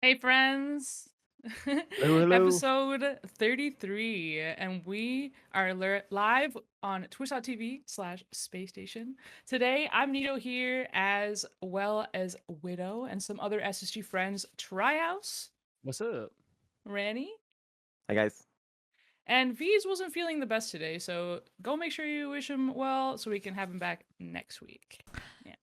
Hey friends! Hello, hello. Episode 33, and we are live on twitch.tv/space station. Today, I'm Neato here as well as Widow and some other SSG friends, Trihouse, What's up? Ranny, Hi, guys. and Veeds wasn't feeling the best today, so go make sure you wish him well so we can have him back next week. Yeah.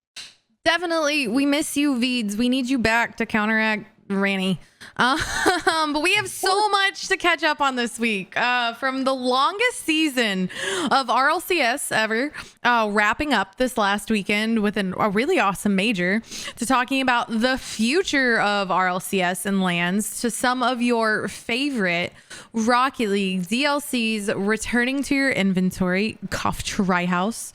Definitely, we miss you, Veeds. We need you back to counteract Ranny. But we have so much to catch up on this week. From the longest season of RLCS ever, wrapping up this last weekend with a really awesome major, to talking about the future of RLCS and LANs, to some of your favorite Rocket League DLCs returning to your inventory, cough Trihouse.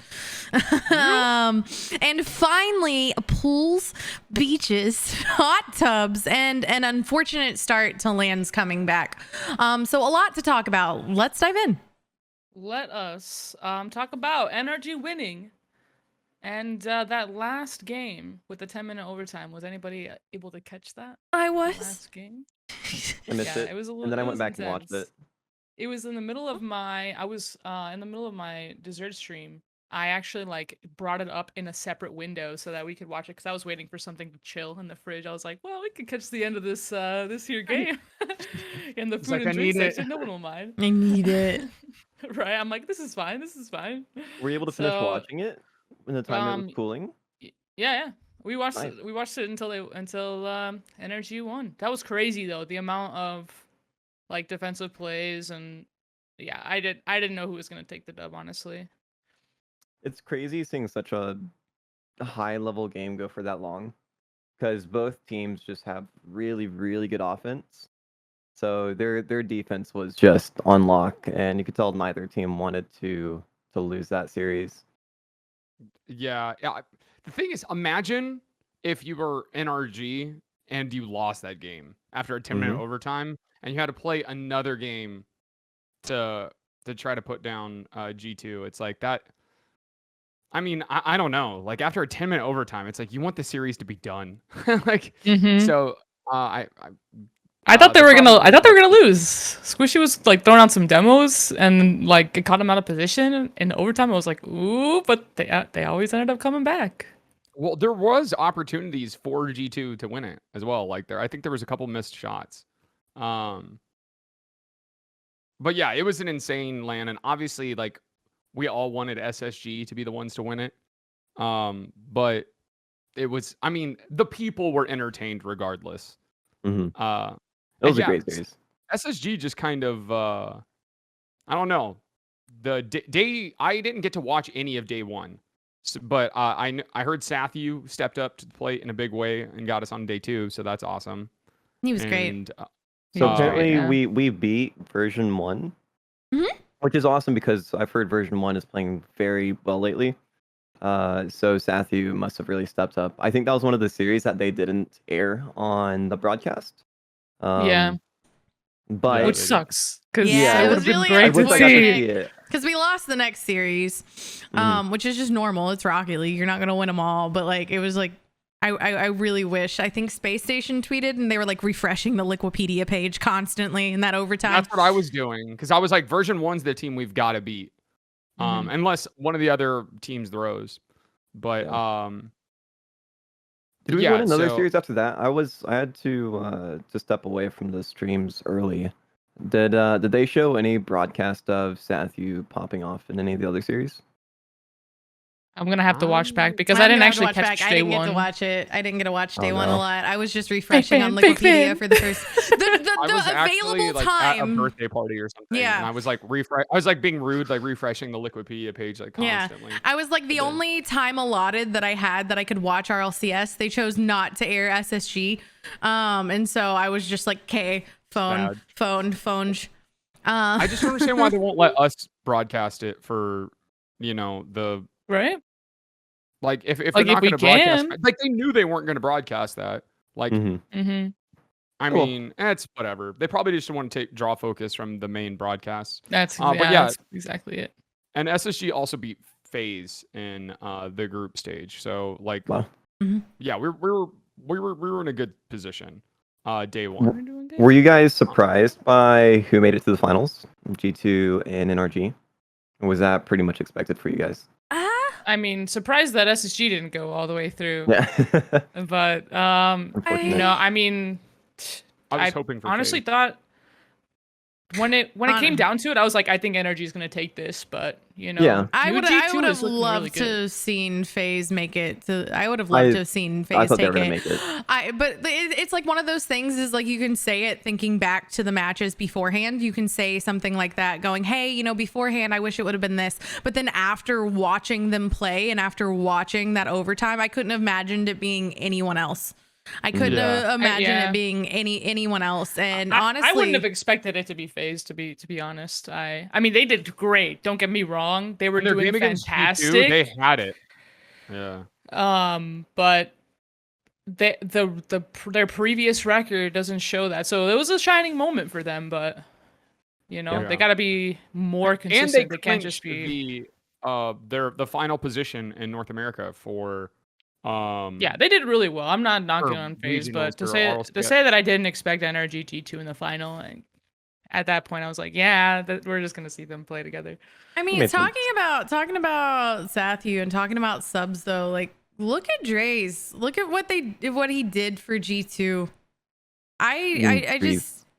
And finally, pools, beaches, hot tubs, and an unfortunate start to LANs coming back. So a lot to talk about. Let's dive in. Let us talk about NRG winning and that last game with the 10-minute overtime. Was anybody able to catch that? I The was. last game. I missed it. It was a little. And then I it went was back and watched intense. it. It was in the middle of my. I was in the middle of my dessert stream. I actually brought it up in a separate window so that we could watch it because I was waiting for something to chill in the fridge. I was like, well, we could catch the end of this this here game in the It's food like, and I drink need it. section. No one will mind. I need it. Right? I'm like, this is fine. This is fine. Were you able to finish So, watching it when the time it was um, cooling? yeah. We watched Nice. it. We watched it until NRG won. That was crazy though. The amount of defensive plays and yeah, I didn't know who was gonna take the dub, honestly. It's crazy seeing such a high level game go for that long because both teams just have really, really good offense. So their defense was just on lock, and you could tell neither team wanted to lose that series. Yeah. The thing is, imagine if you were NRG and you lost that game after a 10-minute overtime, and you had to play another game to try to put down G2. It's like that. I mean, I don't know. Like after a 10-minute overtime, it's like you want the series to be done. So I thought they were gonna lose. Squishy was throwing out some demos and it caught him out of position in overtime. I was like, ooh, but they always ended up coming back. Well, there was opportunities for G2 to win it as well. I think there was a couple missed shots. But yeah, it was an insane LAN, and obviously we all wanted SSG to be the ones to win it. But it was, I mean, the people were entertained regardless. It was a great series. SSG just kind of, I don't know. The day I didn't get to watch any of day one, but I heard Sathu stepped up to the plate in a big way and got us on day two, so that's awesome. He was great. So apparently we beat version 1, which is awesome because I've heard version 1 is playing very well lately. So Sathu must have really stepped up. I think that was one of the series that they didn't air on the broadcast. But which sucks because it would have been really great to see. Because we lost the next series, which is just normal. It's Rocket League. You're not gonna win them all, but it was I really wish. I think Space Station tweeted and they were refreshing the Liquipedia page constantly in that overtime. That's what I was doing because I was like, version 1's the team we've got to beat, unless one of the other teams throws. But did we win another series after that? I had to step away from the streams early. Did they show any broadcast of Sathu popping off in any of the other series? I'm gonna have to watch back because I didn't actually catch day one. I didn't get to watch it. I didn't get to watch day one a lot. I was just refreshing on Liquipedia for the first the available time. At a birthday party or something. Yeah, and I was I was being rude, refreshing the Liquipedia page constantly. Yeah, I was the only time allotted that I had that I could watch RLCS. They chose not to air SSG, and so I was just okay, phone. I just don't understand why they won't let us broadcast it for the. Right? If they're not going to broadcast, they knew they weren't going to broadcast that. I mean, it's whatever. They probably just want to draw focus from the main broadcast. That's that's exactly it. And SSG also beat FaZe in the group stage, so wow. Yeah, we were in a good position. day We're one. doing good. Were you guys surprised by who made it to the finals? G2 and NRG? Or was that pretty much expected for you guys? I mean, surprised that SSG didn't go all the way through. Yeah. But Unfortunate. no, I mean, I was hoping for honestly FaZe. thought when it came down to it, I was like, I think Energy is gonna take this, but Yeah. I new would G2 have is looking loved really to good. have seen FaZe make it. I would have loved to have seen FaZe I thought they take were gonna it. make it. But it's like one of those things is like you can say it thinking back to the matches beforehand. You can say something like that going, hey, beforehand, I wish it would have been this. But then after watching them play and after watching that overtime, I couldn't have imagined it being anyone else. I couldn't imagine it being anyone else. And honestly, I wouldn't have expected it to be FaZe, to be honest. I mean, they did great. Don't get me wrong; they were Their doing game against fantastic. G2, they had it. Yeah. But their previous record doesn't show that. So it was a shining moment for them. But they got to be more consistent. And they can't just be the final position in North America for. Yeah, they did really well. I'm not knocking on FaZe, but to say that I didn't expect NRG G2 in the final, at that point I was like, yeah, we're just gonna see them play together. I mean, talking about Sathu and talking about subs though, like look at Dre's. Look at what he did for G2.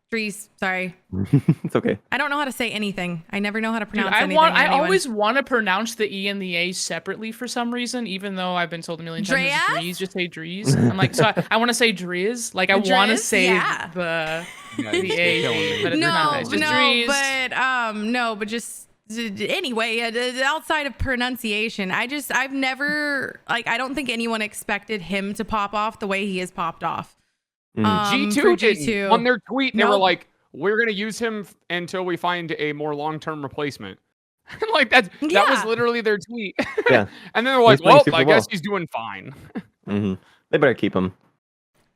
Dre's, sorry. It's okay. I don't know how to say anything. I never know how to pronounce anything. I always want to pronounce the E and the A separately for some reason, even though I've been told a million times it's Drees. Just say Drees. I'm like, so I want to say Drees. Like I want to say the A, but it's not. It's just Drees. But just anyway, outside of pronunciation, I've never I don't think anyone expected him to pop off the way he has popped off. G2 didn't. On their tweet, they were like, we're going to use him until we find a more long-term replacement. Like that was literally their tweet. Yeah. And then they're like, well, I guess he's doing fine. Mm-hmm. They better keep him.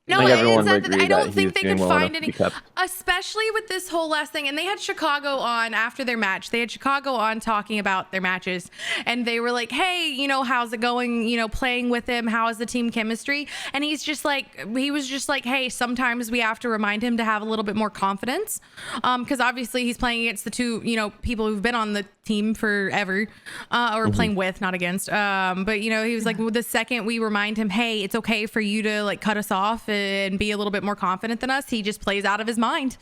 No, everyone would agree I don't that think he's they could doing well find enough any, to be kept. especially with this whole last thing. And they had Chicago on after their match. They had Chicago on talking about their matches, and they were like, "Hey, how's it going? Playing with him, how is the team chemistry?" And he was just like, "Hey, sometimes we have to remind him to have a little bit more confidence, because obviously he's playing against the two, people who've been on the team forever, or playing with, not against. But he was like, well, the second we remind him, hey, it's okay for you to like cut us off and be a little bit more confident than us, he just plays out of his mind."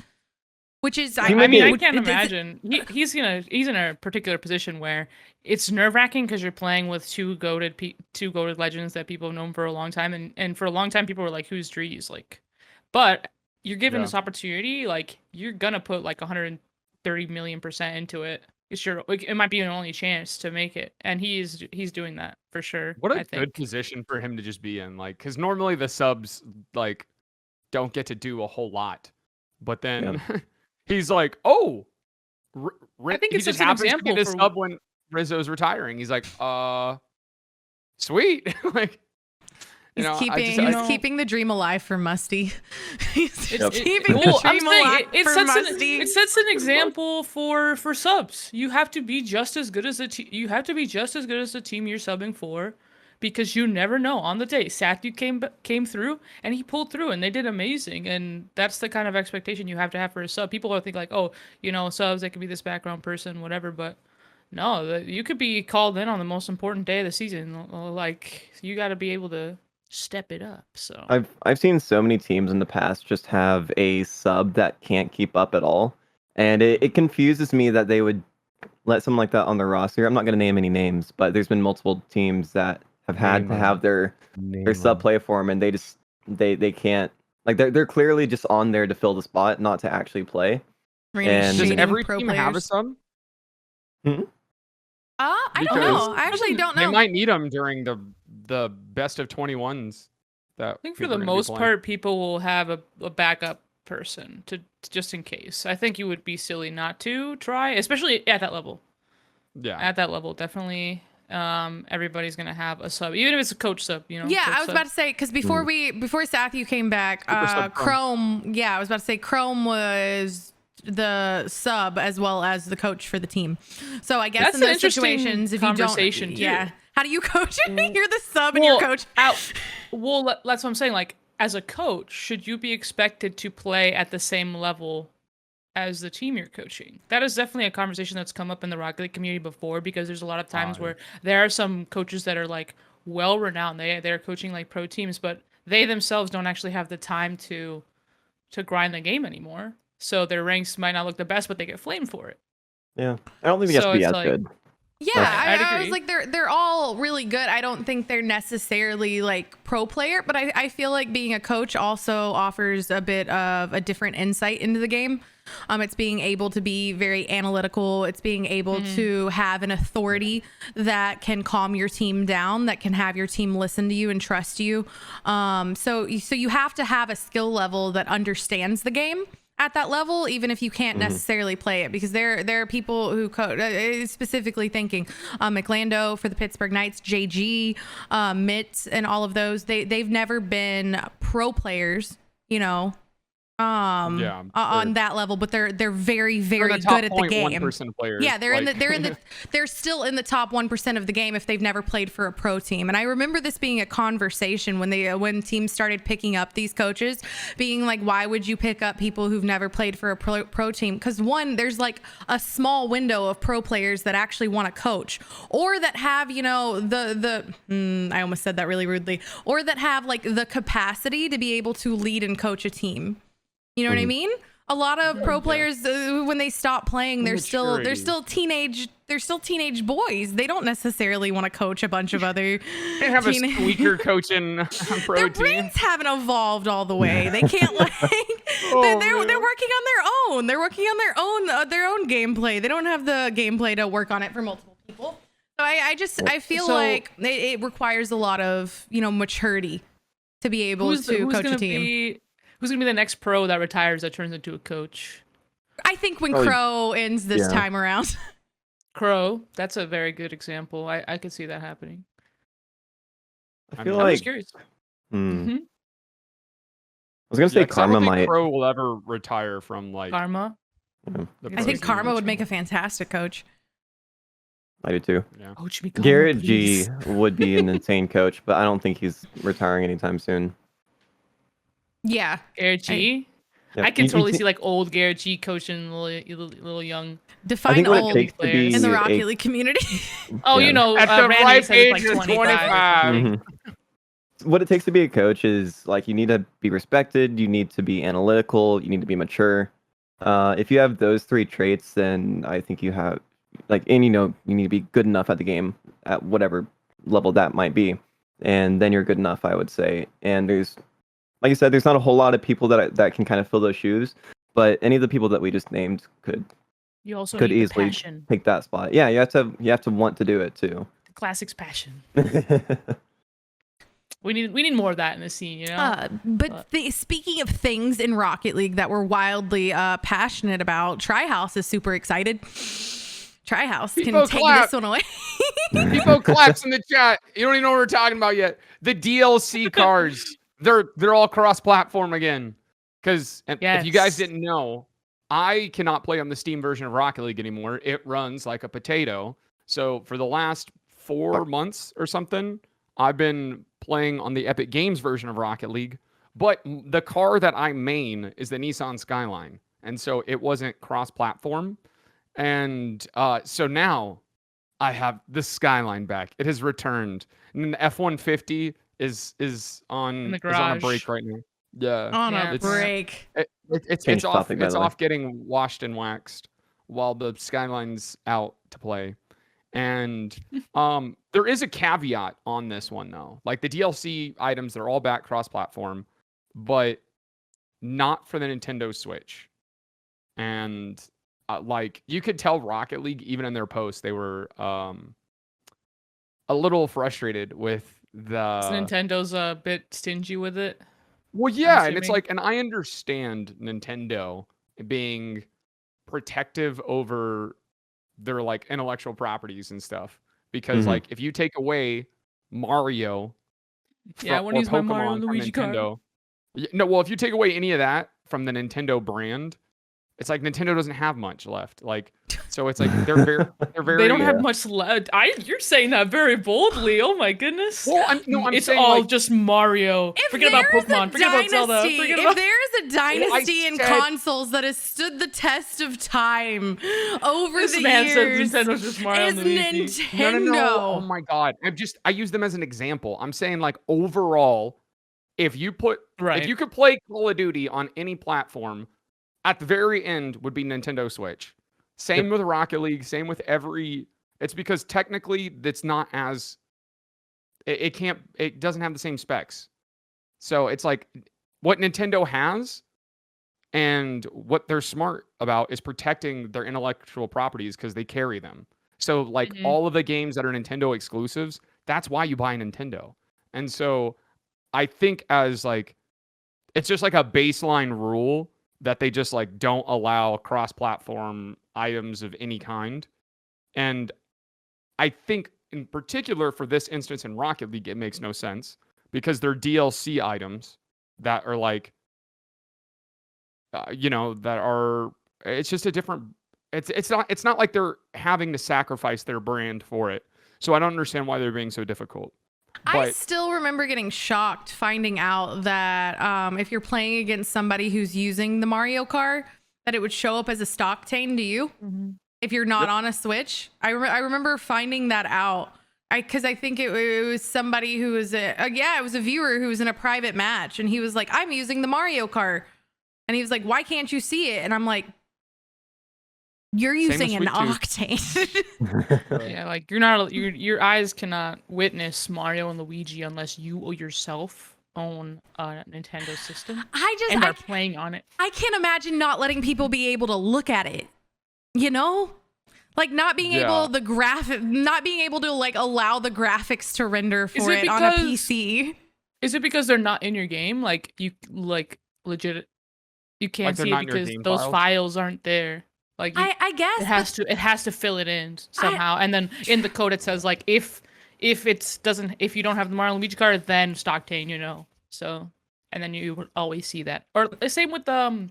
Which is, I can't imagine. He's in a particular position where it's nerve-wracking because you're playing with two goated legends that people have known for a long time, and for a long time people were like, "Who's Drees?" Like, but you're given this opportunity, like you're gonna put like 130 million% into it. It might be your only chance to make it, and he's doing that for sure. What a good position for him to just be in, like, because normally the subs like don't get to do a whole lot, but then he's like, oh, I think he just happens to be the sub when Rizzo's retiring. He's like, sweet, like. He's keeping the dream alive for Musty. He's keeping the dream alive for Musty. It sets an example for subs. You have to be just as good as the team you're subbing for, because you never know on the day. Sathu came through and he pulled through and they did amazing, and that's the kind of expectation you have to have for a sub. People think like, oh, subs, they could be this background person, whatever, but no, you could be called in on the most important day of the season. Like, you got to be able to step it up. So I've seen so many teams in the past just have a sub that can't keep up at all, and it confuses me that they would let someone like that on their roster. I'm not going to name any names, but there's been multiple teams that have had to have their sub play for them, and they can't, like, they're clearly just on there to fill the spot, not to actually play. And does every team have a sub? I don't know. I actually don't know. They might need them during the best of 21s. I think for the most part, people will have a backup person to just in case. I think you would be silly not to try, especially at that level. Yeah, at that level, definitely. Everybody's gonna have a sub, even if it's a coach sub. Yeah, I was about to say, because before Sathu came back, Chrome. Yeah, I was about to say Chrome was the sub as well as the coach for the team. So I guess in those situations, if you don't, how do you coach? You're the sub and you're coach. Well, that's what I'm saying. Like, as a coach, should you be expected to play at the same level as the team you're coaching? That is definitely a conversation that's come up in the Rocket League community before, because there's a lot of times where there are some coaches that are like well renowned. They're coaching like pro teams, but they themselves don't actually have the time to grind the game anymore. So their ranks might not look the best, but they get flamed for it. Yeah, I don't think he has So to be it's as like- good. Yeah, I'd I was agree. like they're all really good. I don't think they're necessarily like pro player, but I feel like being a coach also offers a bit of a different insight into the game. It's being able to be very analytical. It's being able to have an authority that can calm your team down, that can have your team listen to you and trust you. So you have to have a skill level that understands the game at that level, even if you can't necessarily play it, because there are people who specifically thinking McLando for the Pittsburgh Knights, JG, Mitz, and all of those. They've never been pro players, you know, on that level, but they're very very good at the game. 1% players. Yeah, they're still in the top 1% of the game if they've never played for a pro team. And I remember this being a conversation when teams started picking up these coaches, being like, why would you pick up people who've never played for a pro team? Because one, there's like a small window of pro players that actually want to coach, or that have, you know, I almost said that really rudely, or that have like the capacity to be able to lead and coach a team. You know what I mean? A lot of pro players, when they stop playing, they're still teenage boys. They don't necessarily want to coach a bunch of other. They have a squeaker coaching pro Their team. brains haven't evolved all the way. They can't like. They're working on their own. They're working on their own gameplay. They don't have the gameplay to work on it for multiple people. So I feel like it requires a lot of, you know, maturity to be able to coach a team. Who's going to be the next pro that retires that turns into a coach? I think when Crow ends this time around. Crow, that's a very good example. I could see that happening. I feel I'm like just curious. I was gonna say 'cause I don't Karma think might. Crow will ever retire from like Karma. the I pro think team. Karma would make a fantastic coach. I do too. Yeah. Coach me, Karma, Garrett please. G would be an insane coach, but I don't think he's retiring anytime soon. Yeah. Garrett G. Yep. I can You totally can't- see like old Garrett G coaching little young. I Define think what it old takes to be in the a- Rocket League community. Oh, Yeah. you know, At the Ranny ripe said it's age like of 25. 25. What it takes to be a coach is like you need to be respected, you need to be analytical, you need to be mature. If you have those three traits, then I think you have and you know you need to be good enough at the game at whatever level that might be, and then you're good enough, I would say. And there's, like you said, there's not a whole lot of people that can kind of fill those shoes, but any of the people that we just named could You also could need the easily passion. take that spot. Yeah, you have to want to do it too. The classics passion. We need more of that in the scene, you know? Speaking of things in Rocket League that we're wildly passionate about, Trihouse is super excited. Trihouse People can take clap. this one away. People claps in the chat. You don't even know what we're talking about yet. The DLC cars, they're all cross-platform again. Because if you guys didn't know, I cannot play on the Steam version of Rocket League anymore. It runs like a potato. So for the last 4 months or something, I've been playing on the Epic Games version of Rocket League. But the car that I main is the Nissan Skyline. And so it wasn't cross-platform. And so now I have the Skyline back. It has returned. And the F-150 is on a garage. break right now. Yeah. On Yeah, a break. It's Change off. topic, by It's the way. off getting washed and waxed while the Skyline's out to play. And there is a caveat on this one though. Like the DLC items, they're all back cross-platform, but not for the Nintendo Switch. And like you could tell Rocket League, even in their posts, they were a little frustrated with the So Nintendo's a bit stingy with it. Well, yeah, and it's assuming. like, and I understand Nintendo being protective over their like intellectual properties and stuff, because like if you take away Mario, I want to use my Mario Pokemon and from Luigi card. Nintendo, no, well, if you take away any of that from the Nintendo brand, it's like Nintendo doesn't have much left. Like, so it's like they're very They don't have Yeah. much left. You're saying that very boldly. Oh my goodness. Well, I'm it's saying, all like, just Mario. If Forget about there's Pokemon. a Forget about Zelda. dynasty, Forget if about. there's a dynasty in said- consoles that has stood the test of time over This the man years, said Nintendo's just Mario is and Luigi. Nintendo. No. Oh my god. I use them as an example. I'm saying, like, overall, if you could play Call of Duty on any platform, at the very end would be Nintendo Switch. Same with Rocket League, same with it's because technically it's not as it doesn't have the same specs. So it's like what Nintendo has and what they're smart about is protecting their intellectual properties because they carry them. So like all of the games that are Nintendo exclusives, that's why you buy a Nintendo. And so I think as like it's just like a baseline rule that they just like don't allow cross-platform items of any kind. And I think in particular for this instance in Rocket League, it makes no sense because they're DLC items that are like, that are, it's just a different, it's not like they're having to sacrifice their brand for it. So I don't understand why they're being so difficult. I still remember getting shocked finding out that if you're playing against somebody who's using the Mario Kart, that it would show up as a stock tane to you if you're not on a Switch. I remember finding that out because I think it was somebody who was it was a viewer who was in a private match and he was like, I'm using the Mario Kart. And he was like, why can't you see it? And I'm like, you're using an octane. Yeah, like you're not your eyes cannot witness Mario and Luigi unless you yourself own a Nintendo system and are playing on it. I can't imagine not letting people be able to look at it. You know? Like not being able not being able to like allow the graphics to render for it on a PC. Is it because they're not in your game? Like you legit you can't see it because those files aren't there. Like I guess it has to fill it in somehow, and then in the code it says like if you don't have the Mario and Luigi card, then stock tane, So, and then you would always see that. Or the same with the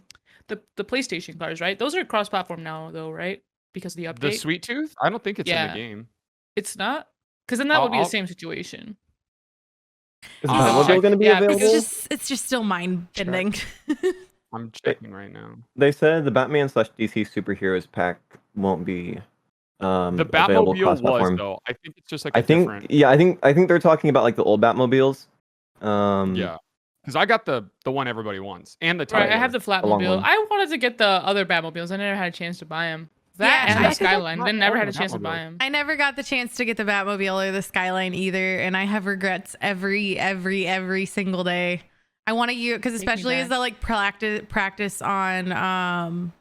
PlayStation cards, right? Those are cross-platform now, though, right? Because of the update. The Sweet Tooth? I don't think it's in the game. It's not, because then that would be the same situation. Is Batmobile going to be available? It's just still mind bending. I'm checking right now. They said the Batman/DC Superheroes pack won't be the available Batmobile cross-platform. was though. I think it's just like I think they're talking about like the old Batmobiles. Yeah, because I got the one everybody wants and the right. I have the Flatmobile. I wanted to get the other Batmobiles. I never had a chance to buy them. And the Skyline. I never had a chance to buy them. I never got the chance to get the Batmobile or the Skyline either, and I have regrets every single day. I want to use because especially as I like practice on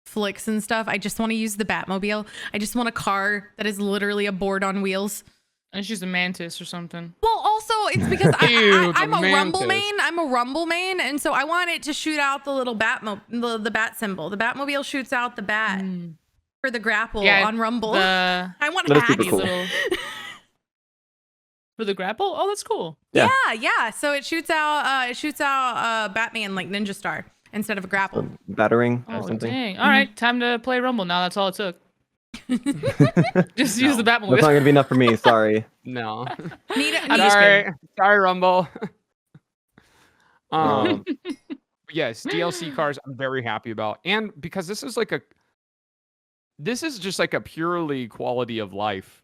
flicks and stuff. I just want to use the Batmobile. I just want a car that is literally a board on wheels. And she's a Mantis or something. Well, also it's because I'm a Rumble main. I'm a Rumble main, and so I want it to shoot out the little the bat symbol. The Batmobile shoots out the bat for the grapple on Rumble. I want hacks. Cool. For the grapple? Oh, that's cool. Yeah. So it shoots out Batman like Ninja Star instead of a grapple. Battering or something. Dang. All right, time to play Rumble now. That's all it took. Just use the Batmobile. That's not gonna be enough for me. Sorry. No. Sorry, Rumble. Yes, DLC cars I'm very happy about, and because this is just like a purely quality of life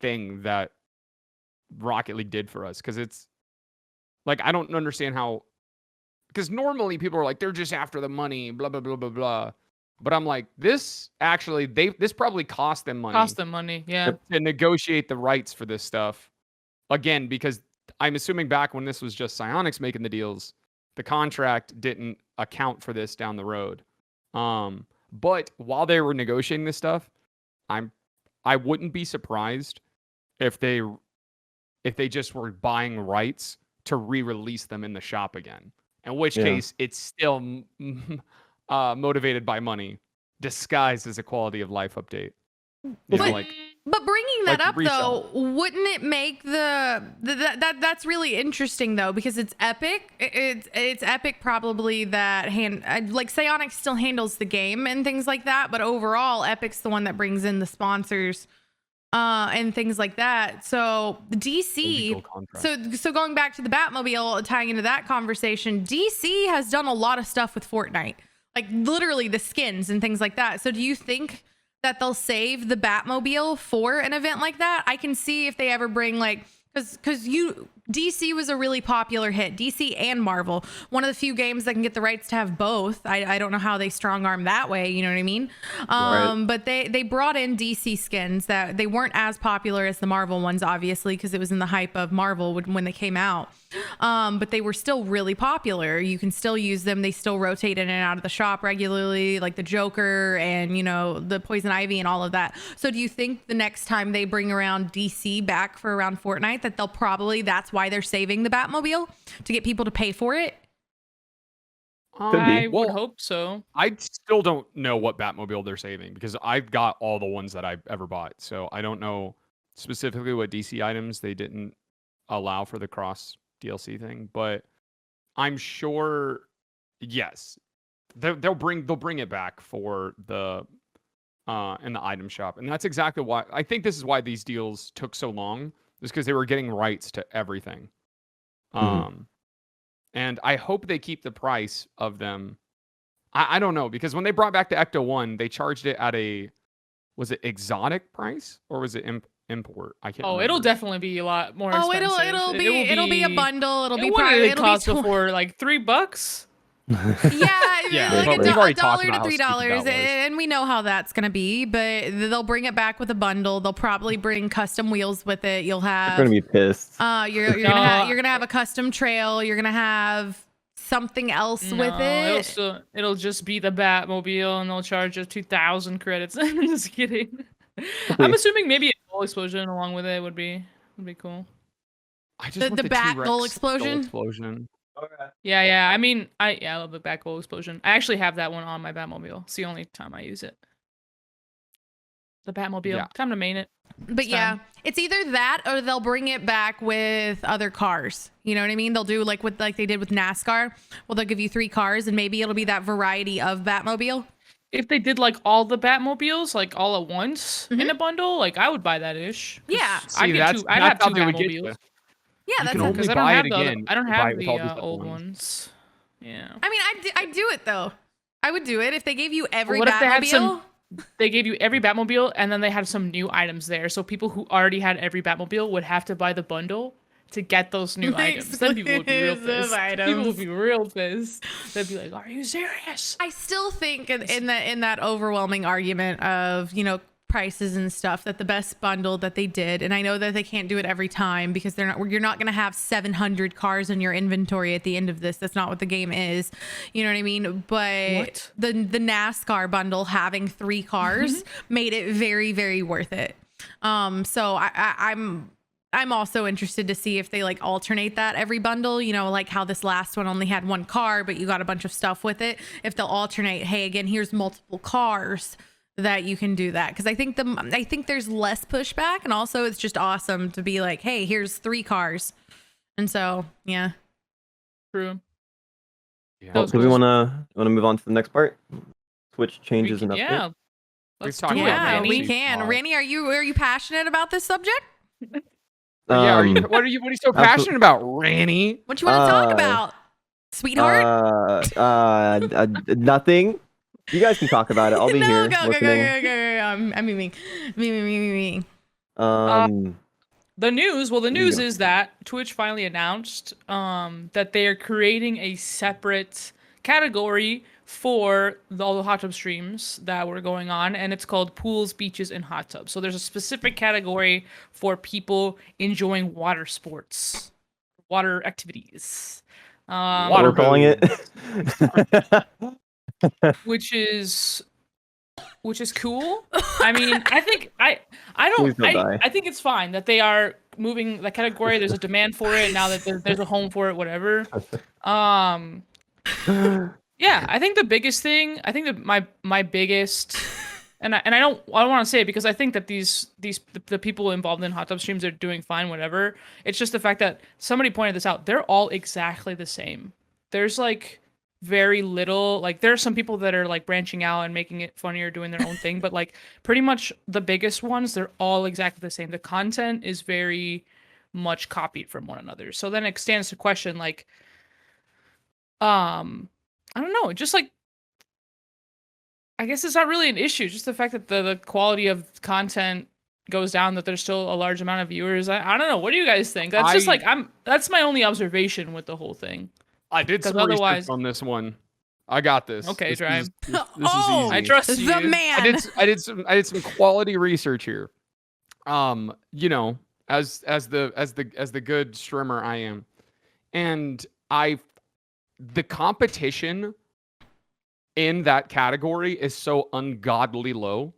thing that Rocket League did for us, because it's like I don't understand how, because normally people are like they're just after the money, blah blah blah blah blah, but I'm like this probably cost them money. Yeah, to negotiate the rights for this stuff again, because I'm assuming back when this was just Psyonix making the deals, the contract didn't account for this down the road. But while they were negotiating this stuff, I wouldn't be surprised if they just were buying rights to re-release them in the shop again. In which case, it's still motivated by money, disguised as a quality of life update. But bringing that Like, up resell though, wouldn't it make that's really interesting though, because it's Epic. It's Epic probably that like Psyonix still handles the game and things like that, but overall Epic's the one that brings in the sponsors and things like that. So DC, so going back to the Batmobile, tying into that conversation, DC has done a lot of stuff with Fortnite, like literally the skins and things like that. So do you think that they'll save the Batmobile for an event like that? I can see if they ever bring like, because DC was a really popular hit, DC and Marvel, one of the few games that can get the rights to have both. I don't know how they strong arm that way, you know what I mean? Right. But they brought in DC skins that they weren't as popular as the Marvel ones, obviously, because it was in the hype of Marvel when they came out. But they were still really popular. You can still use them. They still rotate in and out of the shop regularly, like the Joker and, you know, the Poison Ivy and all of that. So do you think the next time they bring around DC back for around Fortnite that that's why they're saving the Batmobile, to get people to pay for it? I would hope so. I still don't know what Batmobile they're saving, because I've got all the ones that I've ever bought. So I don't know specifically what DC items they didn't allow for the cross DLC thing, but I'm sure, yes, they'll bring it back for the in the item shop. And that's exactly why I think this is why these deals took so long, is because they were getting rights to everything. And I hope they keep the price of them. I don't know, because when they brought back the Ecto 1, they charged it at was it exotic price or was it import? I can't remember. It'll definitely be a lot more Oh, expensive. it'll be a bundle. It'll be what probably did it cost before, like $3? Yeah, like we've already $1 talked to about how stupid that $3, was. and we know how that's gonna be. But they'll bring it back with a bundle. They'll probably bring custom wheels with it. You'll have. They're gonna be pissed. You're gonna have a custom trail. You're gonna have something else with it. It'll just be the Batmobile, and they'll charge you 2,000 credits. I'm just kidding. I'm assuming maybe a goal explosion along with it would be cool. I just want the Bat T-Rex goal explosion. Yeah. I mean, I love the Bat goal explosion. I actually have that one on my Batmobile. It's the only time I use it. The Batmobile. Yeah. Time to main it. But it's either that or they'll bring it back with other cars. You know what I mean? They'll do like they did with NASCAR. Well, they'll give you 3 cars, and maybe it'll be that variety of Batmobile. If they did like all the Batmobiles like all at once in a bundle, like I would buy that ish. Yeah. I'd have 2 Batmobiles. Yeah, that's can because only buy it again. I don't if you buy have it with all the these other old ones. ones. Yeah. I mean, I'd do it though. I would do it if they gave you every What if Batmobile. they gave you every Batmobile and then they had some new items there, so people who already had every Batmobile would have to buy the bundle to get those new items. Then people would be real pissed. People would be real pissed. They'd be like, "Are you serious?" I still think in that overwhelming argument of, you know, prices and stuff, that the best bundle that they did, and I know that they can't do it every time because you're not going to have 700 cars in your inventory at the end of this. That's not what the game is. You know what I mean? But the NASCAR bundle, having 3 cars made it very, very worth it. So I'm also interested to see if they like alternate that every bundle, you know, like how this last one only had 1 car, but you got a bunch of stuff with it. If they'll alternate, hey, again, here's multiple cars that you can do that. Because I think there's less pushback, and also it's just awesome to be like, hey, here's 3 cars. And so, yeah. True. Yeah. Well, do we wanna move on to the next part? Switch changes and updates. Yeah. Let's talked do it, about Yeah, Ranny. we can. Ranny, are you passionate about this subject? What are you so passionate about, Ranny? What you want to talk about, sweetheart? Nothing. You guys can talk about it. I'll be here listening. Go. Me. The news is that Twitch finally announced that they are creating a separate category for all the hot tub streams that were going on, and it's called pools, beaches, and hot tubs. So there's a specific category for people enjoying water sports, water activities. We're calling it. which is cool. I mean, I think I think it's fine that they are moving the category. There's a demand for it now that there's a home for it, whatever. Yeah, I think the biggest thing, my biggest and I don't want to say it because I think that the people involved in hot tub streams are doing fine, whatever. It's just the fact that somebody pointed this out. They're all exactly the same. There's like very little, like there are some people that are like branching out and making it funnier, doing their own thing, but like pretty much the biggest ones, they're all exactly the same. The content is very much copied from one another. So then it stands to question, like, I don't know, just like, I guess it's not really an issue. Just the fact that the quality of content goes down, that there's still a large amount of viewers. I don't know. What do you guys think? That's just like, that's my only observation with the whole thing. I did some research on this one. I got this. Okay, Drive. This is easy. I trust you. The man. I did some quality research here. You know, as the good streamer I am, and the competition in that category is so ungodly low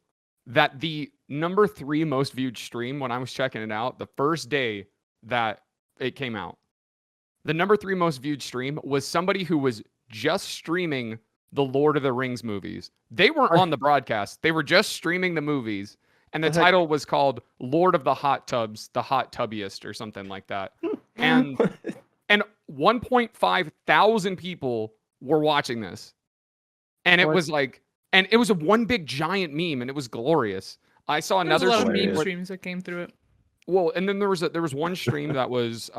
that the number 3 most viewed stream, when I was checking it out the first day that it came out, the number 3 most viewed stream was somebody who was just streaming the Lord of the Rings movies. They weren't on the broadcast. They were just streaming the movies. And the title was called Lord of the Hot Tubs, the Hot Tubbiest or something like that. And 1.5 thousand people were watching this. And it was like, and it was a one big giant meme, and it was glorious. I saw another There's a lot stream of meme streams that came through it. Well, and then there was one stream that was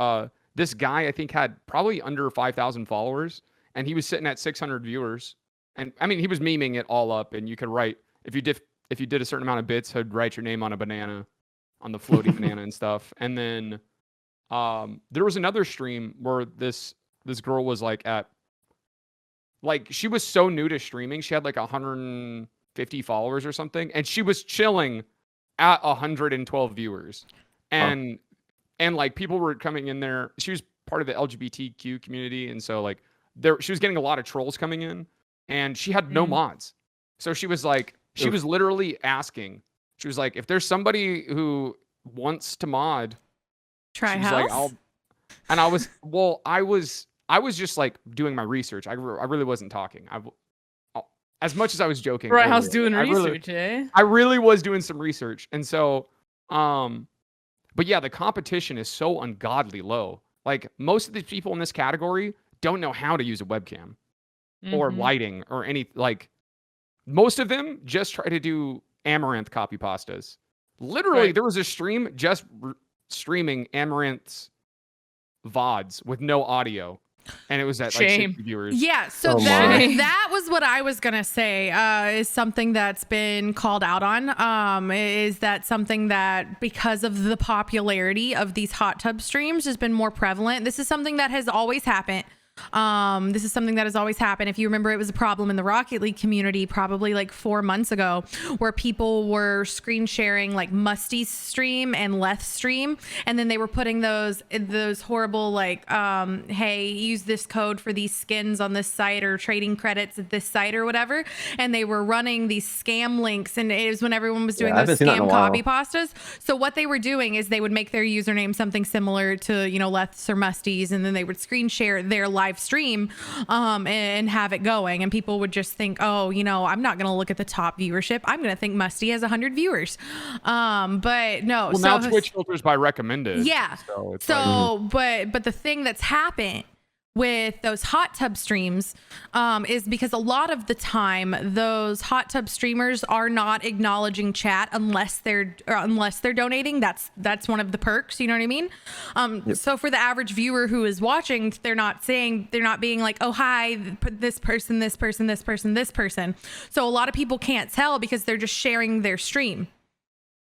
this guy I think had probably under 5,000 followers, and he was sitting at 600 viewers. And I mean, he was memeing it all up, and you could write if you did a certain amount of bits, he'd write your name on a banana, on the floaty banana and stuff. And then there was another stream where this girl was like she was so new to streaming, she had like 150 followers or something, and she was chilling at 112 viewers. And like people were coming in there. She was part of the LGBTQ community, and so like she was getting a lot of trolls coming in, and she had no mods. So she was like, she was literally asking. She was like, if there's somebody who wants to mod Trihouse. Like, I was just like doing my research. I really wasn't talking. As much as I was joking. Trihouse doing research, eh? I really was doing some research, and so but yeah, the competition is so ungodly low. Like most of the people in this category don't know how to use a webcam or lighting or any, like most of them just try to do Amaranth copy pastas. Literally, there was a stream just streaming Amaranth's VODs with no audio. And it was at like 60 viewers. Yeah, so that was what I was gonna say. Is something that's been called out on. Is that something that because of the popularity of these hot tub streams has been more prevalent? This is something that has always happened. If you remember, it was a problem in the Rocket League community probably like 4 months ago, where people were screen sharing like Musty's stream and Leth's stream, and then they were putting those horrible like hey, use this code for these skins on this site or trading credits at this site or whatever, and they were running these scam links, and it was when everyone was doing those scam copy pastas. So what they were doing is they would make their username something similar to, you know, Leth's or Musty's, and then they would screen share their live stream and have it going, and people would just think, oh, you know, I'm not gonna look at the top viewership, I'm gonna think Musty has 100 viewers, but no. Well, now Twitch filters by recommended. Yeah, but the thing that's happened with those hot tub streams is because a lot of the time those hot tub streamers are not acknowledging chat unless they're donating. That's one of the perks, you know what I mean? So for the average viewer who is watching, they're not being like, oh hi, this person. So a lot of people can't tell because they're just sharing their stream.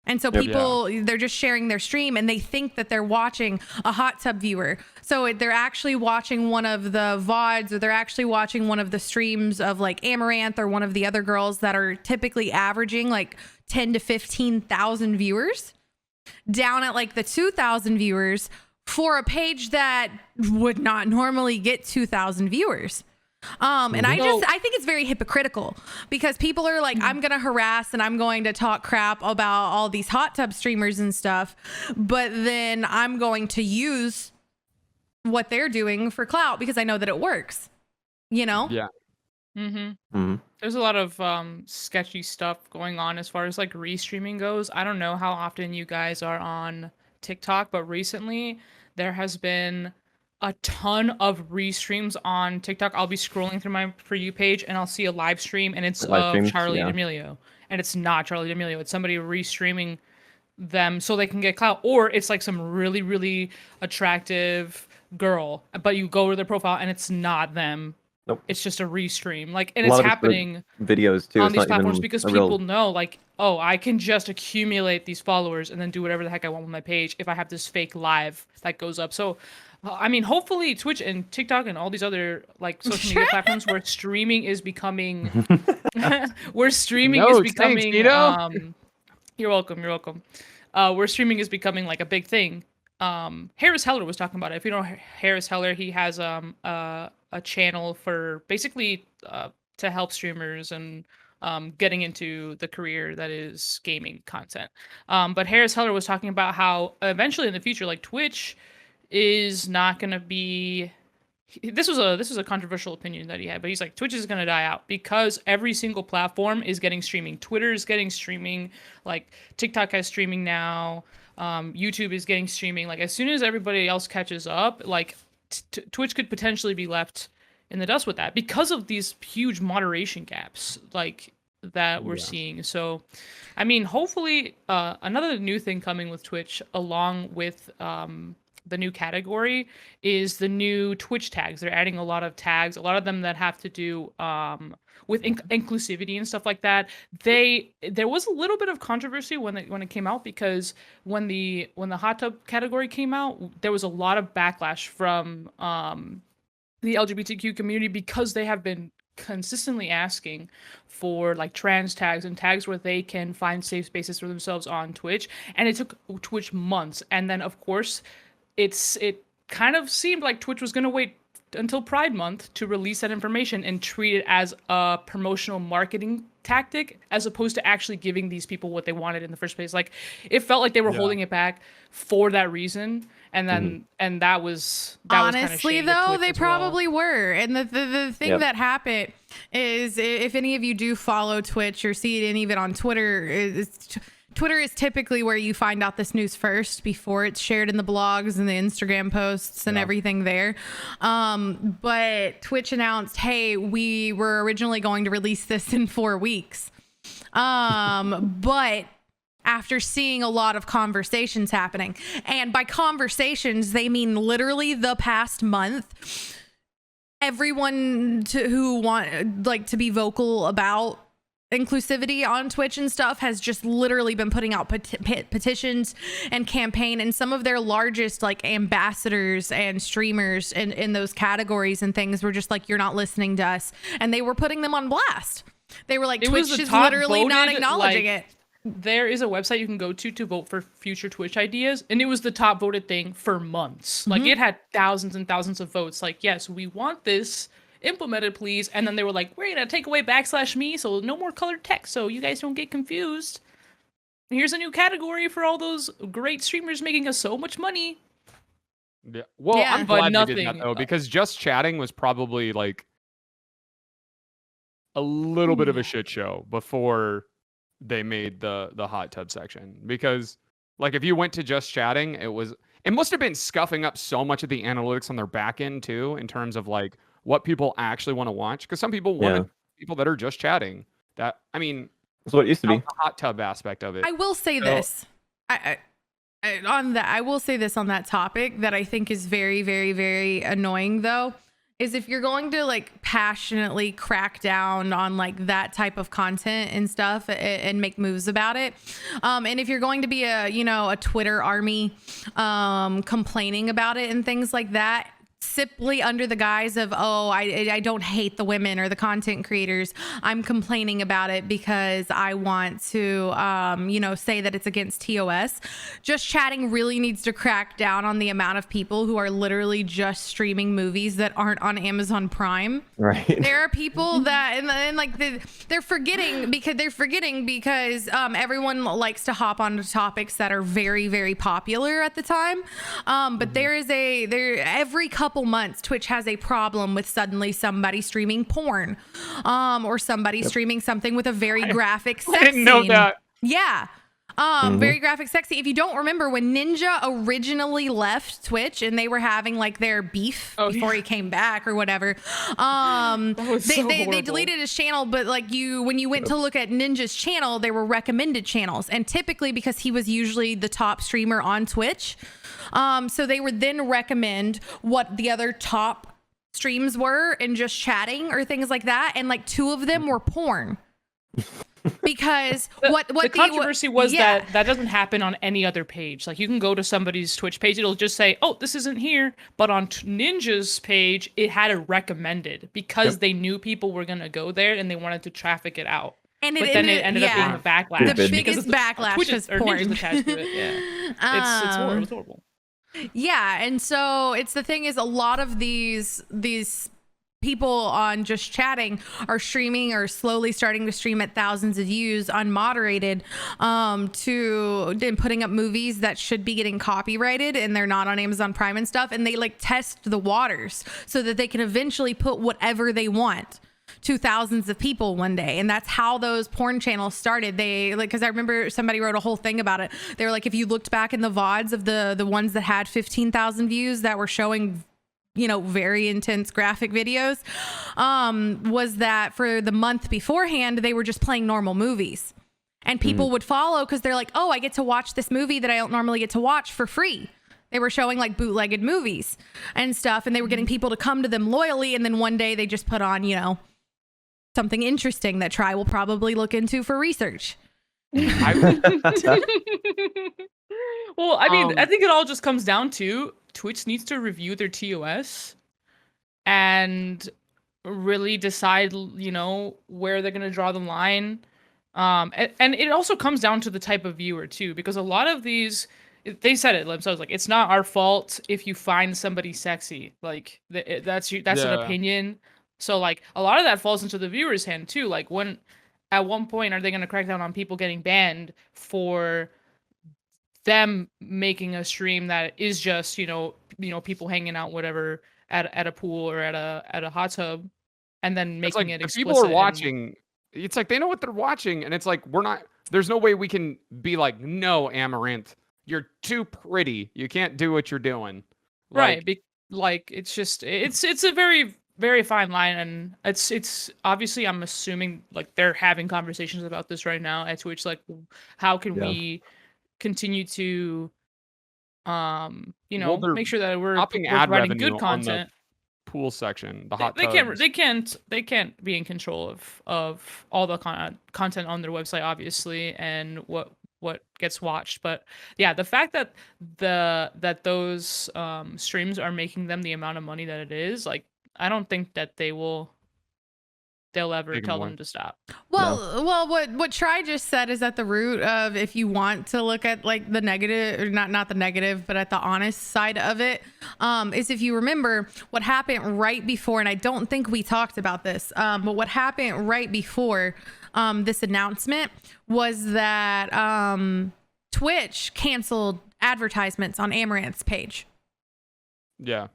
And so they're just sharing their stream, and they think that they're watching a hot tub viewer. So they're actually watching one of the VODs, or they're actually watching one of the streams of like Amaranth or one of the other girls that are typically averaging like 10 to 15,000 viewers, down at like the 2,000 viewers for a page that would not normally get 2,000 viewers. And I think it's very hypocritical, because people are like, I'm going to harass and I'm going to talk crap about all these hot tub streamers and stuff, but then I'm going to use what they're doing for clout because I know that it works, you know? Yeah. There's a lot of sketchy stuff going on as far as like restreaming goes. I don't know how often you guys are on TikTok, but recently there has been a ton of restreams on TikTok. I'll be scrolling through my For You page and I'll see a live stream and it's Live of streams, Charlie yeah. D'Amelio. And it's not Charlie D'Amelio. It's somebody restreaming them so they can get clout. Or it's like some really, really attractive girl, but you go to their profile and it's not them. Nope. It's just a restream. Like, and A lot it's of it's happening videos too. on It's these not platforms even because a people real. know, like, oh, I can just accumulate these followers and then do whatever the heck I want with my page if I have this fake live that goes up. So, I mean, hopefully Twitch and TikTok and all these other like social media platforms where streaming is becoming, where streaming is Notes, thanks, becoming, Neato. you're welcome, you're welcome. Where streaming is becoming like a big thing. Harris Heller was talking about it. If you know Harris Heller, he has a channel for basically to help streamers and getting into the career that is gaming content. But Harris Heller was talking about how eventually in the future, like Twitch is not going to be. This was a controversial opinion that he had, but he's like, Twitch is going to die out because every single platform is getting streaming. Twitter is getting streaming, like TikTok has streaming now. YouTube is getting streaming. Like as soon as everybody else catches up, like Twitch could potentially be left in the dust with that because of these huge moderation gaps, like that we're seeing. So, I mean, hopefully, another new thing coming with Twitch, along with the new category, is the new Twitch tags. They're adding a lot of tags, a lot of them that have to do with inclusivity and stuff like that. There was a little bit of controversy when it came out because when the hot tub category came out, there was a lot of backlash from the LGBTQ community because they have been consistently asking for like trans tags and tags where they can find safe spaces for themselves on Twitch, and it took Twitch months. And then of course it kind of seemed like Twitch was going to wait until Pride Month to release that information and treat it as a promotional marketing tactic as opposed to actually giving these people what they wanted in the first place. Like it felt like they were holding it back for that reason. And then and that was honestly though they probably well. were. And the thing that happened is, if any of you do follow Twitch or see it, and even on Twitter, Twitter is typically where you find out this news first before it's shared in the blogs and the Instagram posts and everything there. But Twitch announced, hey, we were originally going to release this in 4 weeks. But after seeing a lot of conversations happening, and by conversations, they mean literally the past month, everyone who want like to be vocal about inclusivity on Twitch and stuff has just literally been putting out petitions and campaign, and some of their largest like ambassadors and streamers in those categories and things were just like, you're not listening to us, and they were putting them on blast. They were like, Twitch is literally not acknowledging it. There is a website you can go to vote for future Twitch ideas, and it was the top voted thing for months. Like it had thousands and thousands of votes. Like, yes, we want this implemented, please. And then they were like, we're gonna take away /me, so no more colored text, so you guys don't get confused. Here's a new category for all those great streamers making us so much money. Yeah. Well, I'm glad they did that though, because just chatting was probably like a little bit of a shit show before they made the hot tub section. Because like if you went to just chatting, it must have been scuffing up so much of the analytics on their back end too, in terms of like what people actually want to watch. Because some people want people that are just chatting. That, I mean, that's what it used to be. The hot tub aspect of it. I will say this. I will say this on that topic that I think is very, very, very annoying though, is if you're going to like passionately crack down on like that type of content and stuff and make moves about it. And if you're going to be a Twitter army complaining about it and things like that, simply under the guise of, oh, I don't hate the women or the content creators, I'm complaining about it because I want to say that it's against TOS. Just chatting really needs to crack down on the amount of people who are literally just streaming movies that aren't on Amazon Prime. Right. There are people that and like they're forgetting because everyone likes to hop onto topics that are very, very popular at the time. But every couple couple months, Twitch has a problem with suddenly somebody streaming porn, or somebody streaming something with a very graphic sex I didn't know scene. that. Yeah. Very graphic sexy. If you don't remember, when Ninja originally left Twitch and they were having like their beef before he came back or whatever, they deleted his channel. But like when you went to look at Ninja's channel, there were recommended channels, and typically because he was usually the top streamer on Twitch, so they would then recommend what the other top streams were and just chatting or things like that, and like 2 of them were porn. Because the controversy was that doesn't happen on any other page. Like, you can go to somebody's Twitch page, it'll just say, oh, this isn't here. But on Ninja's page, it had a recommended because they knew people were going to go there and they wanted to traffic it out. And but then it ended up being a backlash. The biggest backlash is porn. Ninja's attached to it. Yeah. It's horrible. It's horrible. Yeah, and so it's the thing is a lot of these people on just chatting are streaming or slowly starting to stream at thousands of views unmoderated, and putting up movies that should be getting copyrighted and they're not on Amazon Prime and stuff, and they like test the waters so that they can eventually put whatever they want to thousands of people one day. And that's how those porn channels started. They like, because I remember somebody wrote a whole thing about it. They were like, if you looked back in the VODs of the ones that had 15,000 views that were showing very intense graphic videos, was that for the month beforehand, they were just playing normal movies, and people would follow because they're like, oh, I get to watch this movie that I don't normally get to watch for free. They were showing like bootlegged movies and stuff, and they were getting people to come to them loyally. And then one day they just put on, something interesting that Tri will probably look into for research. Well, I mean, I think it all just comes down to Twitch needs to review their TOS and really decide, where they're going to draw the line. And it also comes down to the type of viewer too, because a lot of these, they said it themselves, like, it's not our fault if you find somebody sexy. Like, that's an opinion. So like a lot of that falls into the viewer's hand too. Like, at one point, are they going to crack down on people getting banned for them making a stream that is just people hanging out whatever at a pool or at a hot tub, and then making it explicit? People are watching. It's like they know what they're watching, and it's like there's no way we can be like, no, Amaranth, you're too pretty, you can't do what you're doing. Right. It's just it's a very, very fine line, and it's obviously, I'm assuming like they're having conversations about this right now at Twitch, like how can we continue to make sure that we're providing good content. Pool section, the hot they tubs. They can't be in control of all the content on their website, obviously, and what gets watched. But yeah, the fact that those streams are making them the amount of money that it is, like, I don't think that they'll ever tell them to stop. Well, what Tri just said is at the root of, if you want to look at like the negative, or not the negative, but at the honest side of it, is if you remember what happened right before, and I don't think we talked about this, but what happened right before this announcement was that Twitch canceled advertisements on Amaranth's page. Yeah.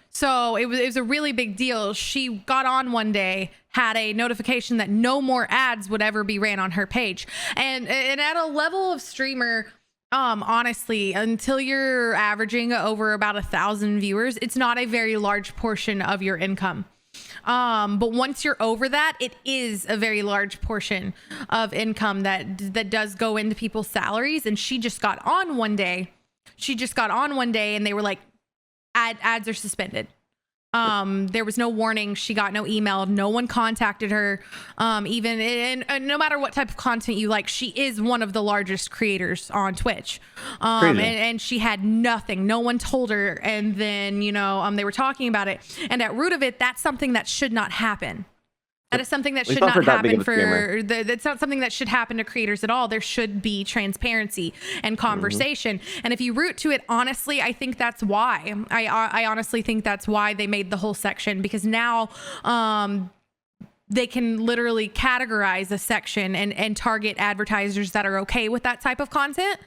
So it was a really big deal. She got on one day, had a notification that no more ads would ever be ran on her page. And at a level of streamer, honestly, until you're averaging over about 1,000 viewers, it's not a very large portion of your income. But once you're over that, it is a very large portion of income that does go into people's salaries. And she just got on one day. And they were like, ads are suspended. There was no warning. She got no email. No one contacted her. And no matter what type of content you like, she is one of the largest creators on Twitch. And she had nothing. No one told her. And then, they were talking about it. And at root of it, that's something that should not happen. That is something that should not happen that's not something that should happen to creators at all. There should be transparency and conversation. And if you root to it, honestly, I think that's why. I honestly think that's why they made the whole section, because now they can literally categorize a section and target advertisers that are okay with that type of content.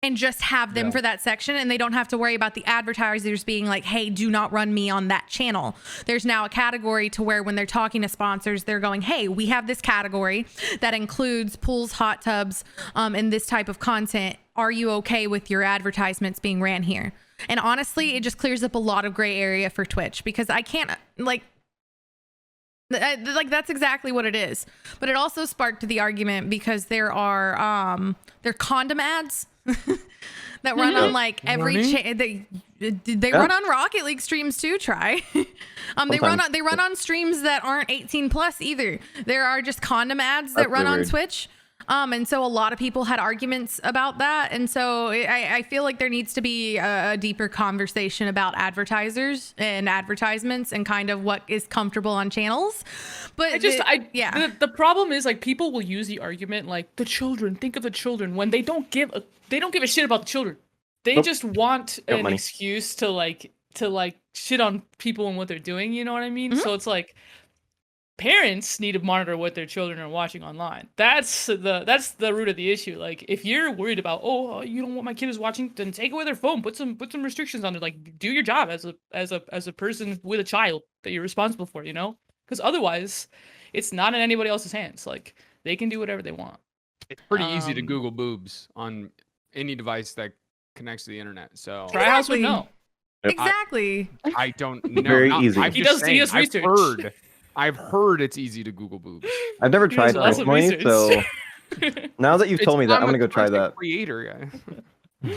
and just have them for that section, and they don't have to worry about the advertisers being like, hey, do not run me on that channel. There's now a category to where when they're talking to sponsors, they're going, hey, we have this category that includes pools, hot tubs, and this type of content. Are you okay with your advertisements being ran here? And honestly, it just clears up a lot of gray area for Twitch, because I can't like that's exactly what it is. But it also sparked the argument because there are condom ads that run on like every they run on Rocket League streams too. They run on streams that aren't 18 plus either. There are just condom ads that run on Twitch. And so a lot of people had arguments about that. And so I feel like there needs to be a deeper conversation about advertisers and advertisements and kind of what is comfortable on channels. But the problem is, like, people will use the argument like the children, think of the children, when they don't give a shit about the children. They just want an excuse to shit on people and what they're doing. You know what I mean? Mm-hmm. So it's like, parents need to monitor what their children are watching online. That's the root of the issue. Like, if you're worried about, you don't want my kid is watching, then take away their phone. Put some restrictions on it. Like, do your job as a person with a child that you're responsible for. You know, because otherwise, it's not in anybody else's hands. Like, they can do whatever they want. It's pretty easy to Google boobs on any device that connects to the internet. So Trihouse would know. Exactly. I don't know. Very easy. He does research. I've heard it's easy to Google boobs. I've never tried personally, so now that you've told me that, I'm gonna go try that. Creator guy.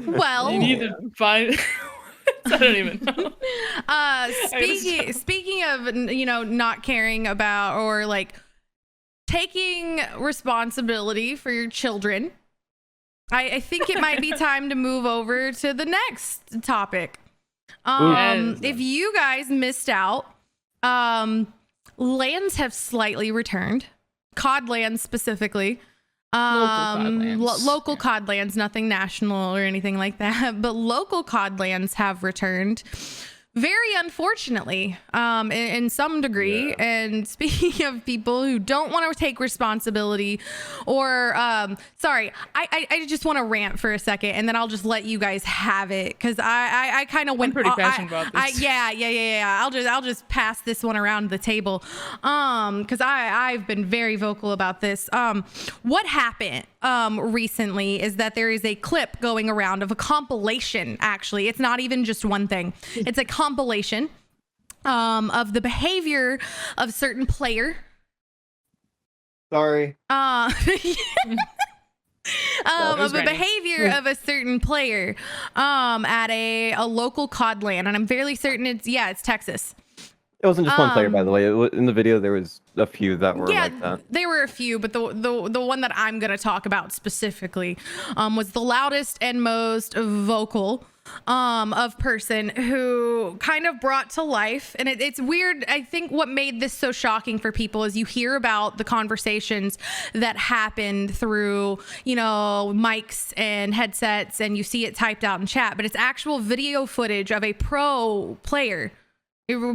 Well, you need to find. I don't even know. Speaking of, not caring about or like taking responsibility for your children, I think it might be time to move over to the next topic. If you guys missed out, lands have slightly returned. COD lands specifically. Local COD lands, nothing national or anything like that, but local COD lands have returned. Very unfortunately, in some degree. Yeah. And speaking of people who don't want to take responsibility, or sorry, I just want to rant for a second, and then I'll just let you guys have it, because I kind of went pretty passionate about this. Yeah. I'll just pass this one around the table, because I've been very vocal about this. What happened recently is that there is a clip going around of a compilation. Actually, it's not even just one thing. It's a compilation of the behavior of a certain player. Sorry. Of the behavior of a certain player at a local COD LAN, and I'm fairly certain it's Texas. It wasn't just one player, by the way. In the video, there was a few that were like that. There were a few, but the one that I'm going to talk about specifically was the loudest and most vocal of person who kind of brought to life. And it's weird. I think what made this so shocking for people is you hear about the conversations that happened through, mics and headsets, and you see it typed out in chat, but it's actual video footage of a pro player.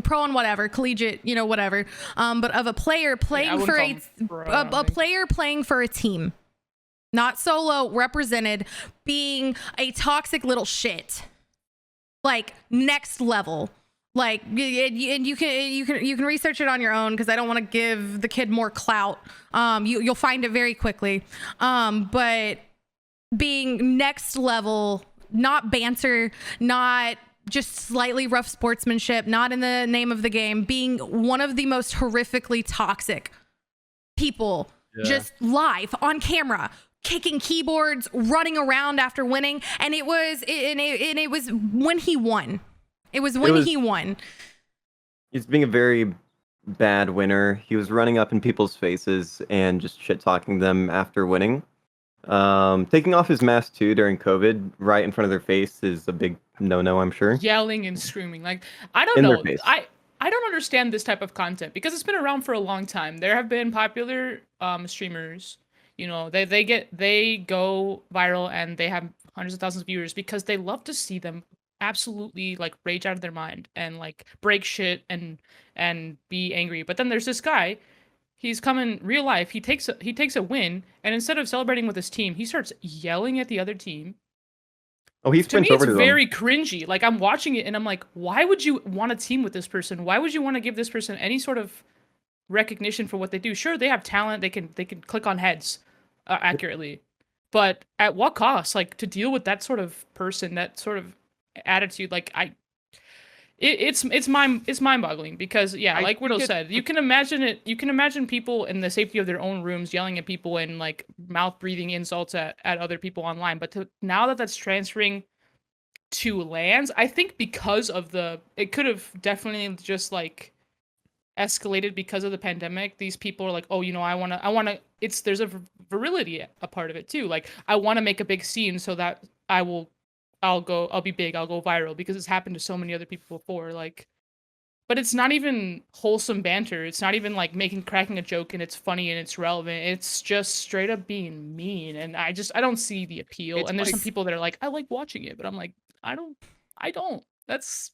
Pro and whatever, collegiate, whatever, but of a player playing for a player playing for a team, not solo, represented, being a toxic little shit, like next level. Like, and you can research it on your own, because I don't want to give the kid more clout. You'll find it very quickly. But being next level, not banter, not just slightly rough sportsmanship, not in the name of the game, being one of the most horrifically toxic people, just live on camera, kicking keyboards, running around after winning. And it was when he won. He won. He's being a very bad winner. He was running up in people's faces and just shit talking them after winning. Taking off his mask too during COVID right in front of their face is a big no, I'm sure. Yelling and screaming. Like, I don't know. I don't understand this type of content, because it's been around for a long time. There have been popular streamers, they go viral and they have hundreds of thousands of viewers because they love to see them absolutely like rage out of their mind and like break shit and be angry. But then there's this guy. He's come in real life. He takes a win, and instead of celebrating with his team, he starts yelling at the other team, Oh, he To me, sprints it's over to them. very cringy. Like I'm watching it and I'm like, why would you want to team with this person? Why would you want to give this person any sort of recognition for what they do? Sure, they have talent. They can click on heads accurately, but at what cost? Like to deal with that sort of person, that sort of attitude. Like it's mind-boggling because I like Widow think said, you can imagine it. You can imagine people in the safety of their own rooms yelling at people and like mouth breathing insults at other people online. But now that that's transferring to lands, I think because of it could have definitely just like escalated because of the pandemic. These people are like, oh, I want to. There's a virility a part of it too. Like I want to make a big scene so that I'll be big, I'll go viral because it's happened to so many other people before. Like, but it's not even wholesome banter. It's not even like cracking a joke and it's funny and it's relevant. It's just straight up being mean. And I don't see the appeal. It's And there's like- some people that are like, I like watching it, but I'm like, I don't. That's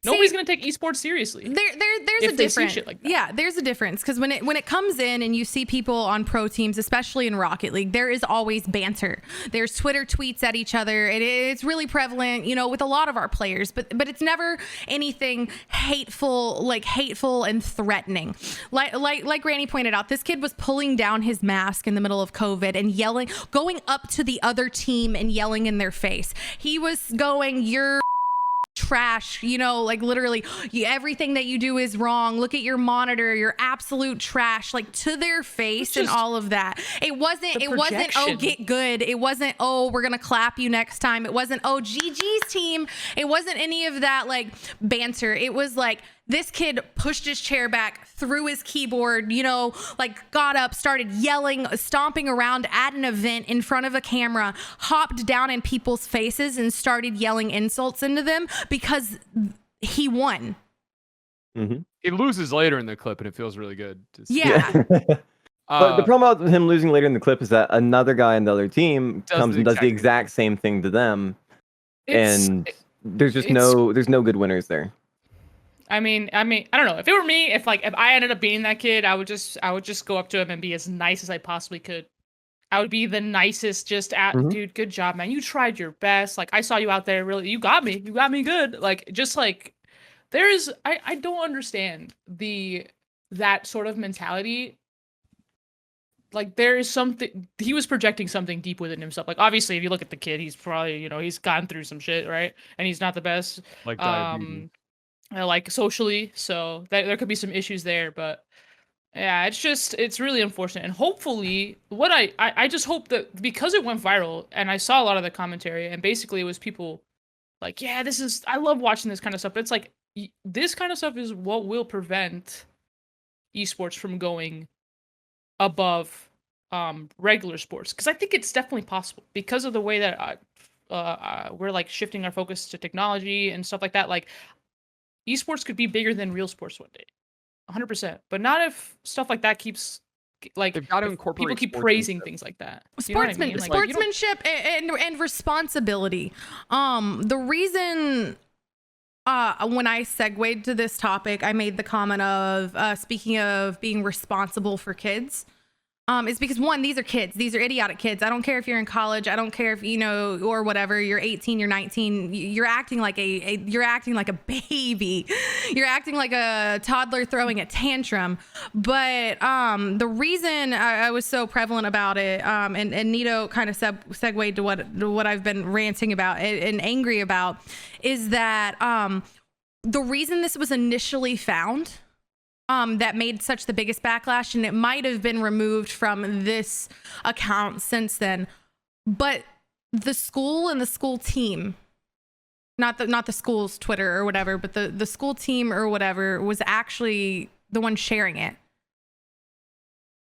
nobody's gonna take esports seriously. There's if a they see difference. shit like that. Yeah, there's a difference because when it comes in and you see people on pro teams, especially in Rocket League, there is always banter. There's Twitter tweets at each other. It's really prevalent, with a lot of our players, but it's never anything hateful and threatening. Like Ranny pointed out, this kid was pulling down his mask in the middle of COVID and yelling, going up to the other team and yelling in their face. He was going, "You're trash, like literally everything that you do is wrong. Look at your monitor, you're absolute trash," like to their face and all of that. It wasn't oh, get good. It wasn't, oh, we're gonna clap you next time. It wasn't, oh, GG's team. It wasn't any of that like banter. It was like this kid pushed his chair back, threw his keyboard, like got up, started yelling, stomping around at an event in front of a camera, hopped down in people's faces and started yelling insults into them because he won. Mm-hmm. He loses later in the clip and it feels really good. Yeah. But the problem with him losing later in the clip is that another guy on the other team comes and does the exact same thing to them. And there's just no good winners there. I mean, I don't know. If it were me, if I ended up beating that kid, I would just go up to him and be as nice as I possibly could. I would be the nicest, dude, good job, man. You tried your best. Like I saw you out there, really, you got me good. Like just like I don't understand that sort of mentality. Like there is something, he was projecting something deep within himself. Like obviously if you look at the kid, he's probably, he's gone through some shit, right? And he's not the best. Like diabetes. Like socially, so there could be some issues there, but yeah, it's really unfortunate. And hopefully what I just hope that because it went viral and I saw a lot of the commentary and basically it was people like, yeah, I love watching this kind of stuff, but it's like this kind of stuff is what will prevent esports from going above regular sports, because I think it's definitely possible because of the way that we're like shifting our focus to technology and stuff like that. Like esports could be bigger than real sports one day, 100%. But not if stuff like that keeps like they've got to incorporate people keep praising things like that. Sportsmanship and responsibility. The reason when I segued to this topic, I made the comment of speaking of being responsible for kids. Is because one, these are kids. These are idiotic kids. I don't care if you're in college. I don't care if or whatever. You're 18. You're 19. You're acting like you're acting like a baby. You're acting like a toddler throwing a tantrum. But the reason I was so prevalent about it, and Neato kind of segued to what I've been ranting about and angry about, is that the reason this was initially found. That made such the biggest backlash, and it might have been removed from this account since then. But the school and the school team, not the school's Twitter or whatever, but the school team or whatever was actually the one sharing it.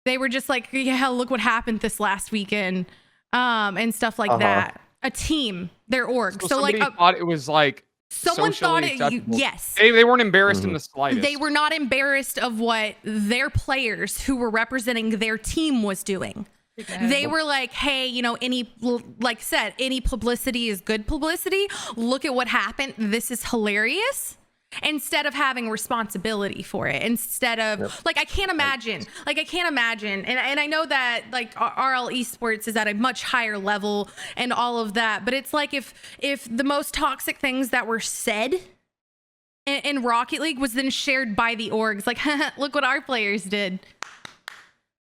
They were just like, yeah, look what happened this last weekend, and stuff like that. A team, their org. So like, thought it was like. Someone thought it, yes. They weren't embarrassed in the slightest. They were not embarrassed of what their players who were representing their team was doing. Exactly. They were like, hey, any publicity is good publicity. Look at what happened. This is hilarious. instead of having responsibility for it, instead of like I can't imagine and I know that like RL esports is at a much higher level and all of that, but it's like if the most toxic things that were said in Rocket League was then shared by the orgs, like look what our players did.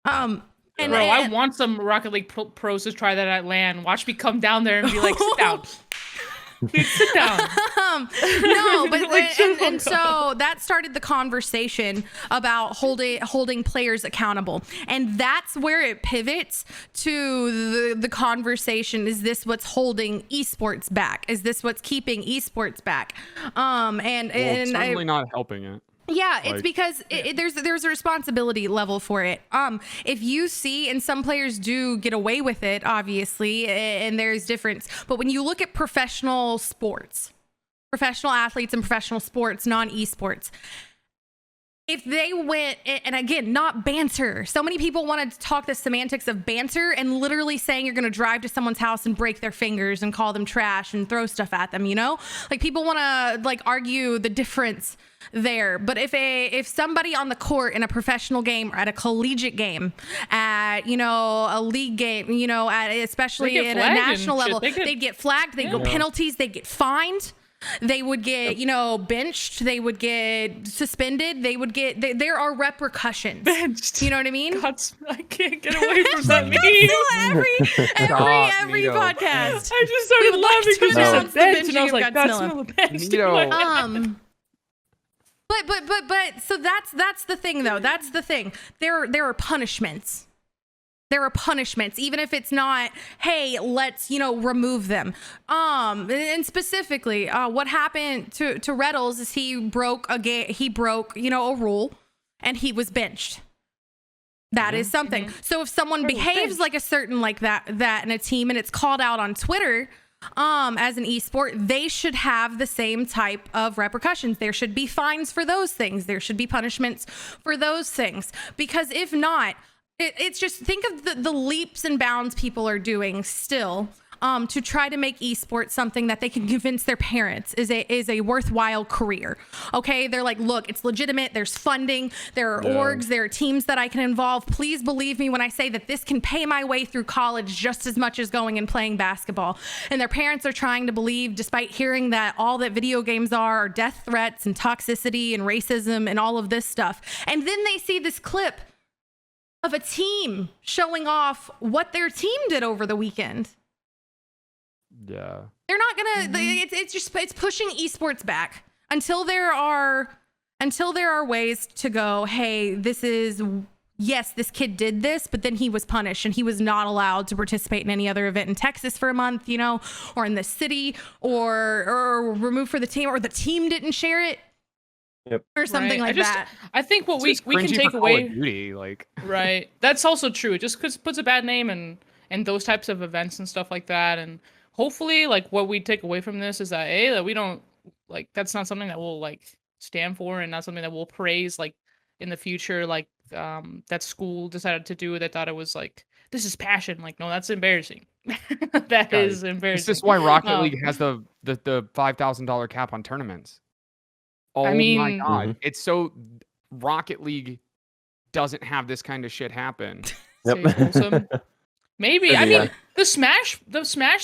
Bro, I want some Rocket League pros to try that at LAN. Watch me come down there and be like, sit down. Dude, sit down. No, but Like, and so that started the conversation about holding players accountable, and that's where it pivots to the conversation. Is this what's holding esports back? Is this what's keeping esports back? It's certainly not helping it. Yeah, it's because there's a responsibility level for it. If you see, and some players do get away with it, obviously, and there's difference. But when you look at professional sports, professional athletes and professional sports, non-esports, if they went, and again, not banter. So many people want to talk the semantics of banter and literally saying you're going to drive to someone's house and break their fingers and call them trash and throw stuff at them, you know? Like people want to like argue the difference there. But if somebody on the court in a professional game or at a collegiate game, at, you know, a league game, you know, at especially at a national level, they'd get flagged, they'd go penalties, they'd get fined. They would get, you know, benched. They would get suspended. They would get. There are repercussions. Benched. You know what I mean? God, I can't get away from that meme. every podcast. I just started laughing because you said bench, and I was of like, God, smell the bench. Neato. But so that's the thing though. That's the thing. There are punishments. There are punishments, even if it's not, hey, let's, you know, remove them. And specifically, what happened to Reddles is he broke, you know, a rule and he was benched. That is something. So if someone behaves like a certain like that in a team and it's called out on Twitter, as an esport, they should have the same type of repercussions. There should be fines for those things. There should be punishments for those things. Because if not, it's just think of the leaps and bounds people are doing still to try to make esports something that they can convince their parents is a worthwhile career. Okay, they're like, look, it's legitimate. There's funding. There are orgs. There are teams that I can involve. Please believe me when I say that this can pay my way through college just as much as going and playing basketball. And their parents are trying to believe, despite hearing that all that video games are death threats and toxicity and racism and all of this stuff. And then they see this clip of a team showing off what their team did over the weekend. Yeah. They're not gonna, it's pushing esports back until there are ways to go, hey, yes, this kid did this, but then he was punished and he was not allowed to participate in any other event in Texas for a month, you know, or in the city or removed for the team, or the team didn't share it. Yep. Or something like that. I think what we can Cringy take for away. Call of Duty, like. Right. That's also true. It just puts a bad name and those types of events and stuff like that. And hopefully, like, what we take away from this is that that we don't, like, that's not something that we'll like stand for, and not something that we'll praise like in the future. Like that school decided to do. They thought it was like, this is passion. Like, no, that's embarrassing. That is embarrassing. This is why Rocket League has the $5,000 cap on tournaments. Oh, I mean, my God. It's so Rocket League doesn't have this kind of shit happen. Yep. Maybe. I mean, the Smash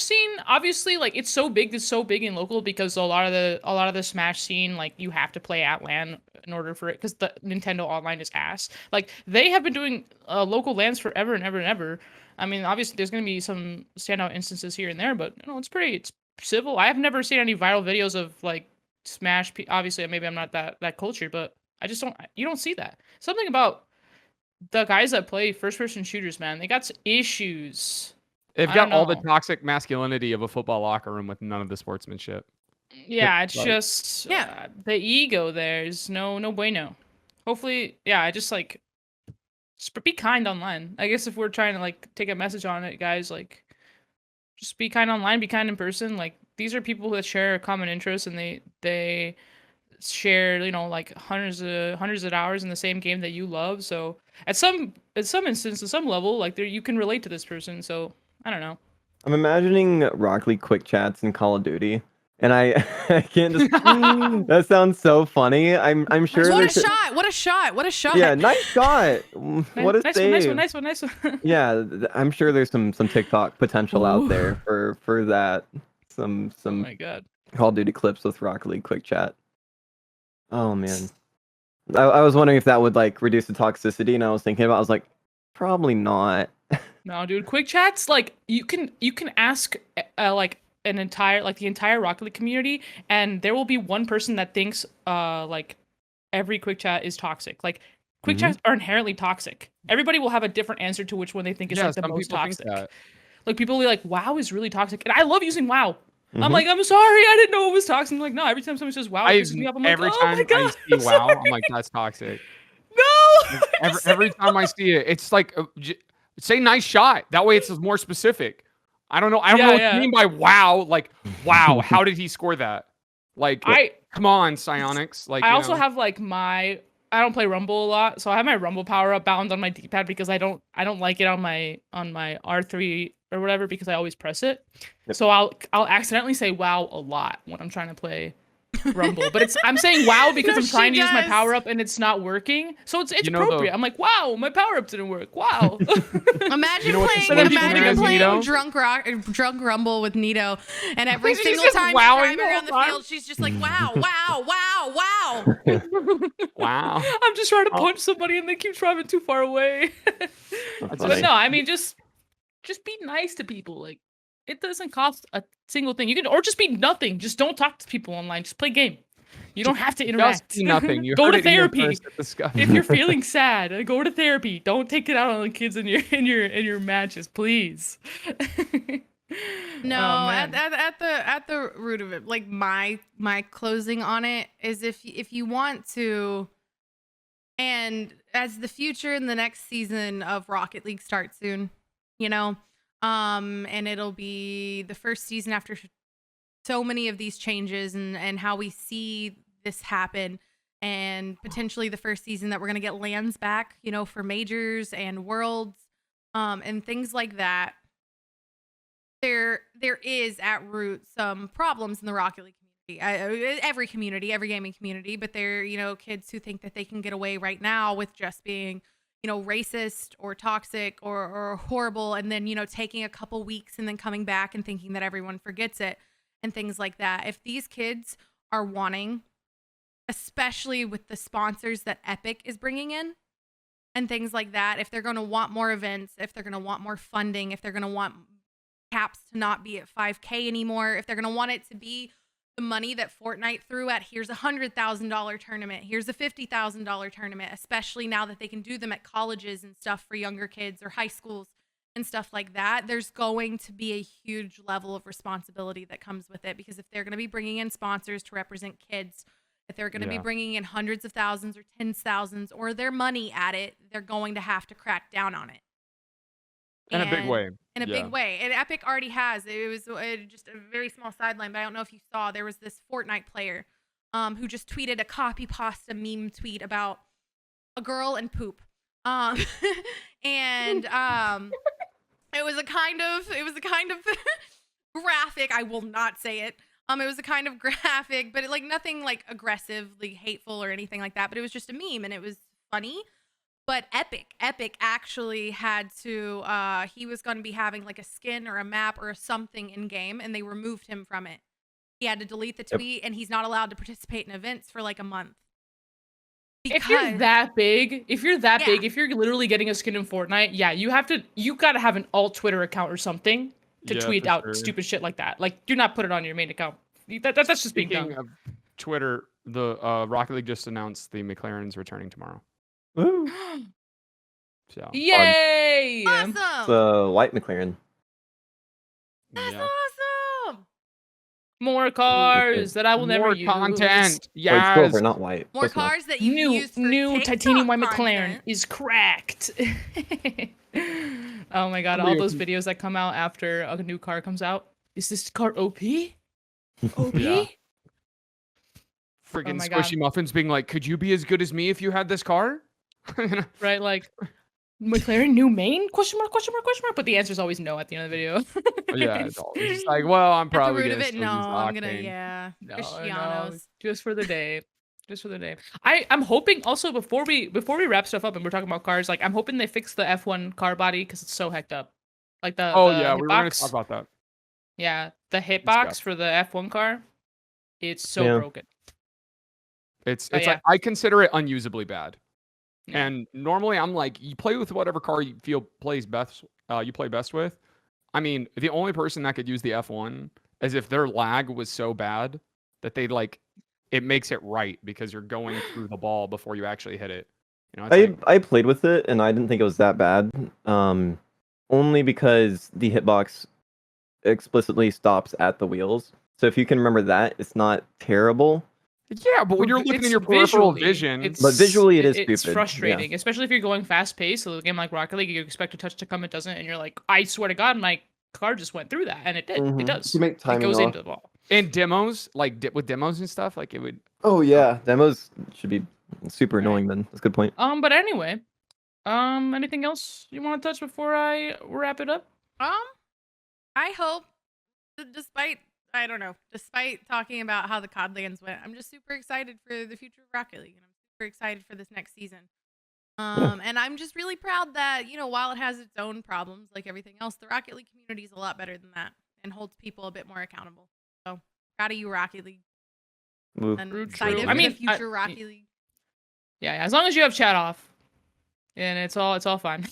scene, obviously, like, it's so big in local because a lot of the Smash scene, like, you have to play at LAN in order for it, because the Nintendo Online is ass. Like, they have been doing local LANs forever and ever and ever. I mean, obviously, there's going to be some standout instances here and there, but, you know, it's civil. I have never seen any viral videos of, like, Smash. Obviously, maybe I'm not that cultured, but you don't see that. Something about the guys that play first-person shooters, man, they got issues. They've got all the toxic masculinity of a football locker room with none of the sportsmanship. Yeah, it's just the ego there is no bueno. Hopefully, just be kind online. I guess if we're trying to like take a message on it, guys, like just be kind online, be kind in person. Like, these are people that share a common interest, and they share, you know, like hundreds of hours in the same game that you love. So at some instance, at some level, like, you can relate to this person. So I don't know. I'm imagining Rocket League quick chats in Call of Duty And I can't just. That sounds so funny. I'm sure. What a there's- shot! What a shot! What a shot! Yeah, nice shot. What a nice save. one, nice one, nice one, nice one. Yeah, I'm sure there's some TikTok potential Ooh. out there for that. Some Oh my god. Call of Duty clips with Rocket League quick chat. Oh man, I was wondering if that would like reduce the toxicity, and I was like, probably not. No, dude, quick chats like you can ask like the entire Rocket League community, and there will be one person that thinks like every quick chat is toxic. Like quick chats are inherently toxic. Everybody will have a different answer to which one they think is like the some most people think toxic. that. Like people will be like, "WoW is really toxic," and I love using WoW. I'm like, I'm sorry, I didn't know it was toxic. I'm like, no, every time somebody says WoW, it pisses me off. I'm like, every oh time my god, I see WoW, I'm like, that's toxic. no. Every time I see it, it's like say nice shot. That way it's more specific. I don't know. I don't know what you mean by wow. Like, wow, how did he score that? Like, come on, Psionics. Like, I also have like I don't play Rumble a lot, so I have my Rumble power up bound on my D-pad because I don't like it on my R3 or whatever because I always press it. Yep. So I'll accidentally say wow a lot when I'm trying to play Rumble, but I'm saying wow because I'm trying to use my power up and it's not working. So it's appropriate. I'm like, wow, my power up didn't work. Wow. Imagine playing drunk Rumble with Neato, and every single time she's driving around the field, she's just like, wow, wow, wow, wow. Wow. I'm just trying to punch somebody and they keep driving too far away. But no, I mean just be nice to people. Like it doesn't cost a single thing. You can or just be nothing. Just don't talk to people online. Just play game. You don't have to interact. Just nothing. You go to therapy. If you're feeling sad, go to therapy. Don't take it out on the kids in your matches, please. No, at the root of it, like my closing on it is if you want to, and as the future in the next season of Rocket League starts soon, you know, and it'll be the first season after so many of these changes and how we see this happen, and potentially the first season that we're gonna get lands back, you know, for majors and worlds, and things like that. There is at root some problems in the Rocket League community. Every community, every gaming community, but they're, you know, kids who think that they can get away right now with just being, you know, racist or toxic or horrible, and then, you know, taking a couple weeks and then coming back and thinking that everyone forgets it and things like that. If these kids are wanting, especially with the sponsors that Epic is bringing in and things like that, if they're going to want more events, if they're going to want more funding, if they're going to want caps to not be at 5K anymore, if they're going to want it to be the money that Fortnite threw at, here's $100,000 tournament, here's a $50,000 tournament, especially now that they can do them at colleges and stuff for younger kids or high schools and stuff like that, there's going to be a huge level of responsibility that comes with it, because if they're going to be bringing in sponsors to represent kids, if they're going to be bringing in hundreds of thousands or tens of thousands or their money at it, they're going to have to crack down on it. In a big way. In a big way. And Epic already has. It was just a very small sideline, but I don't know if you saw, there was this Fortnite player who just tweeted a copy pasta meme tweet about a girl and poop. And it was a kind of graphic. I will not say it. It was a kind of graphic, but like nothing like aggressively hateful or anything like that. But it was just a meme and it was funny. But Epic actually had to, he was going to be having like a skin or a map or something in game, and they removed him from it. He had to delete the tweet, and he's not allowed to participate in events for like a month. Because, if you're that big, if you're literally getting a skin in Fortnite, you gotta have an alt Twitter account or something to tweet out stupid shit like that. Like, do not put it on your main account. That's just being dumb. Speaking of Twitter, the Rocket League just announced the McLaren's returning tomorrow. Woo. So, yay! Awesome. So white McLaren. That's awesome. More cars that I will never use. More content. Wait, Yes. silver, not white. More cars that you can use for new TikTok titanium white content. McLaren is cracked. Oh my god! All those videos that come out after a new car comes out. Is this car OP? OP? Yeah. Friggin' Squishy Muffins being like, could you be as good as me if you had this car? Right, like McLaren new main? Question mark, question mark, question mark. But the answer is always no at the end of the video. Yeah, it's always just like, well, I'm At the probably root gonna of it, still no, use I'm gonna, Octane. yeah. No, Cristiano's. just for the day. Just for the day. I'm hoping also before we wrap stuff up and we're talking about cars, like I'm hoping they fix the F1 car body because it's so hecked up. Like the Oh the yeah, we were gonna hitbox. talk about that. Yeah, the It's hitbox scuffed. for the F1 car, it's so Yeah. broken. It's But like I consider it unusably bad. Yeah. And normally I'm like, you play with whatever car you feel plays best. You play best with. I mean, the only person that could use the F1 is if their lag was so bad that they like it makes it right because you're going through the ball before you actually hit it. You know, it's I played with it and I didn't think it was that bad. Only because the hitbox explicitly stops at the wheels. So if you can remember that, it's not terrible. yeah, but when you're looking in your peripheral vision, But visually, it is it's stupid, yeah. frustrating, especially if you're going fast paced. So a game like Rocket League, you expect a touch to come, it doesn't, and you're like, I swear to God, my car just went through that, and it did. Mhm. It does. You make It timing goes off. into the ball. in demos, like with demos and stuff, like it would. Oh yeah, demos should be super Right. annoying. Then that's a good point. But anyway, anything else you want to touch before I wrap it up? I hope that despite talking about how the COD lands went, I'm just super excited for the future of Rocket League, and I'm super excited for this next season. And I'm just really proud that, you know, while it has its own problems like everything else, the Rocket League community is a lot better than that and holds people a bit more accountable. So proud of you, Rocket League, Ooh. and True. excited I for mean, the future Rocket League. Yeah, as long as you have chat off, and it's all fine.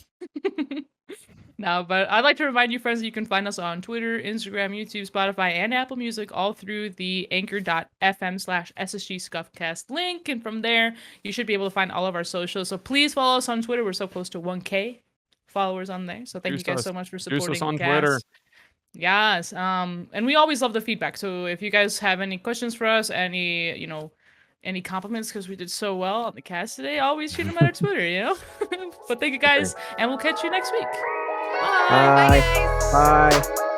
No, but I'd like to remind you, friends, that you can find us on Twitter, Instagram, YouTube, Spotify, and Apple Music, all through the anchor.fm/SSG Scuffed Cast link. And from there, you should be able to find all of our socials. So please follow us on Twitter. We're so close to 1K followers on there. So thank you guys so much for supporting us on the Twitter. cast. Yes. And we always love the feedback. So if you guys have any questions for us, any compliments because we did so well on the cast today, always shoot them at our Twitter, you know? But thank you guys, and we'll catch you next week. Bye. Bye. Bye.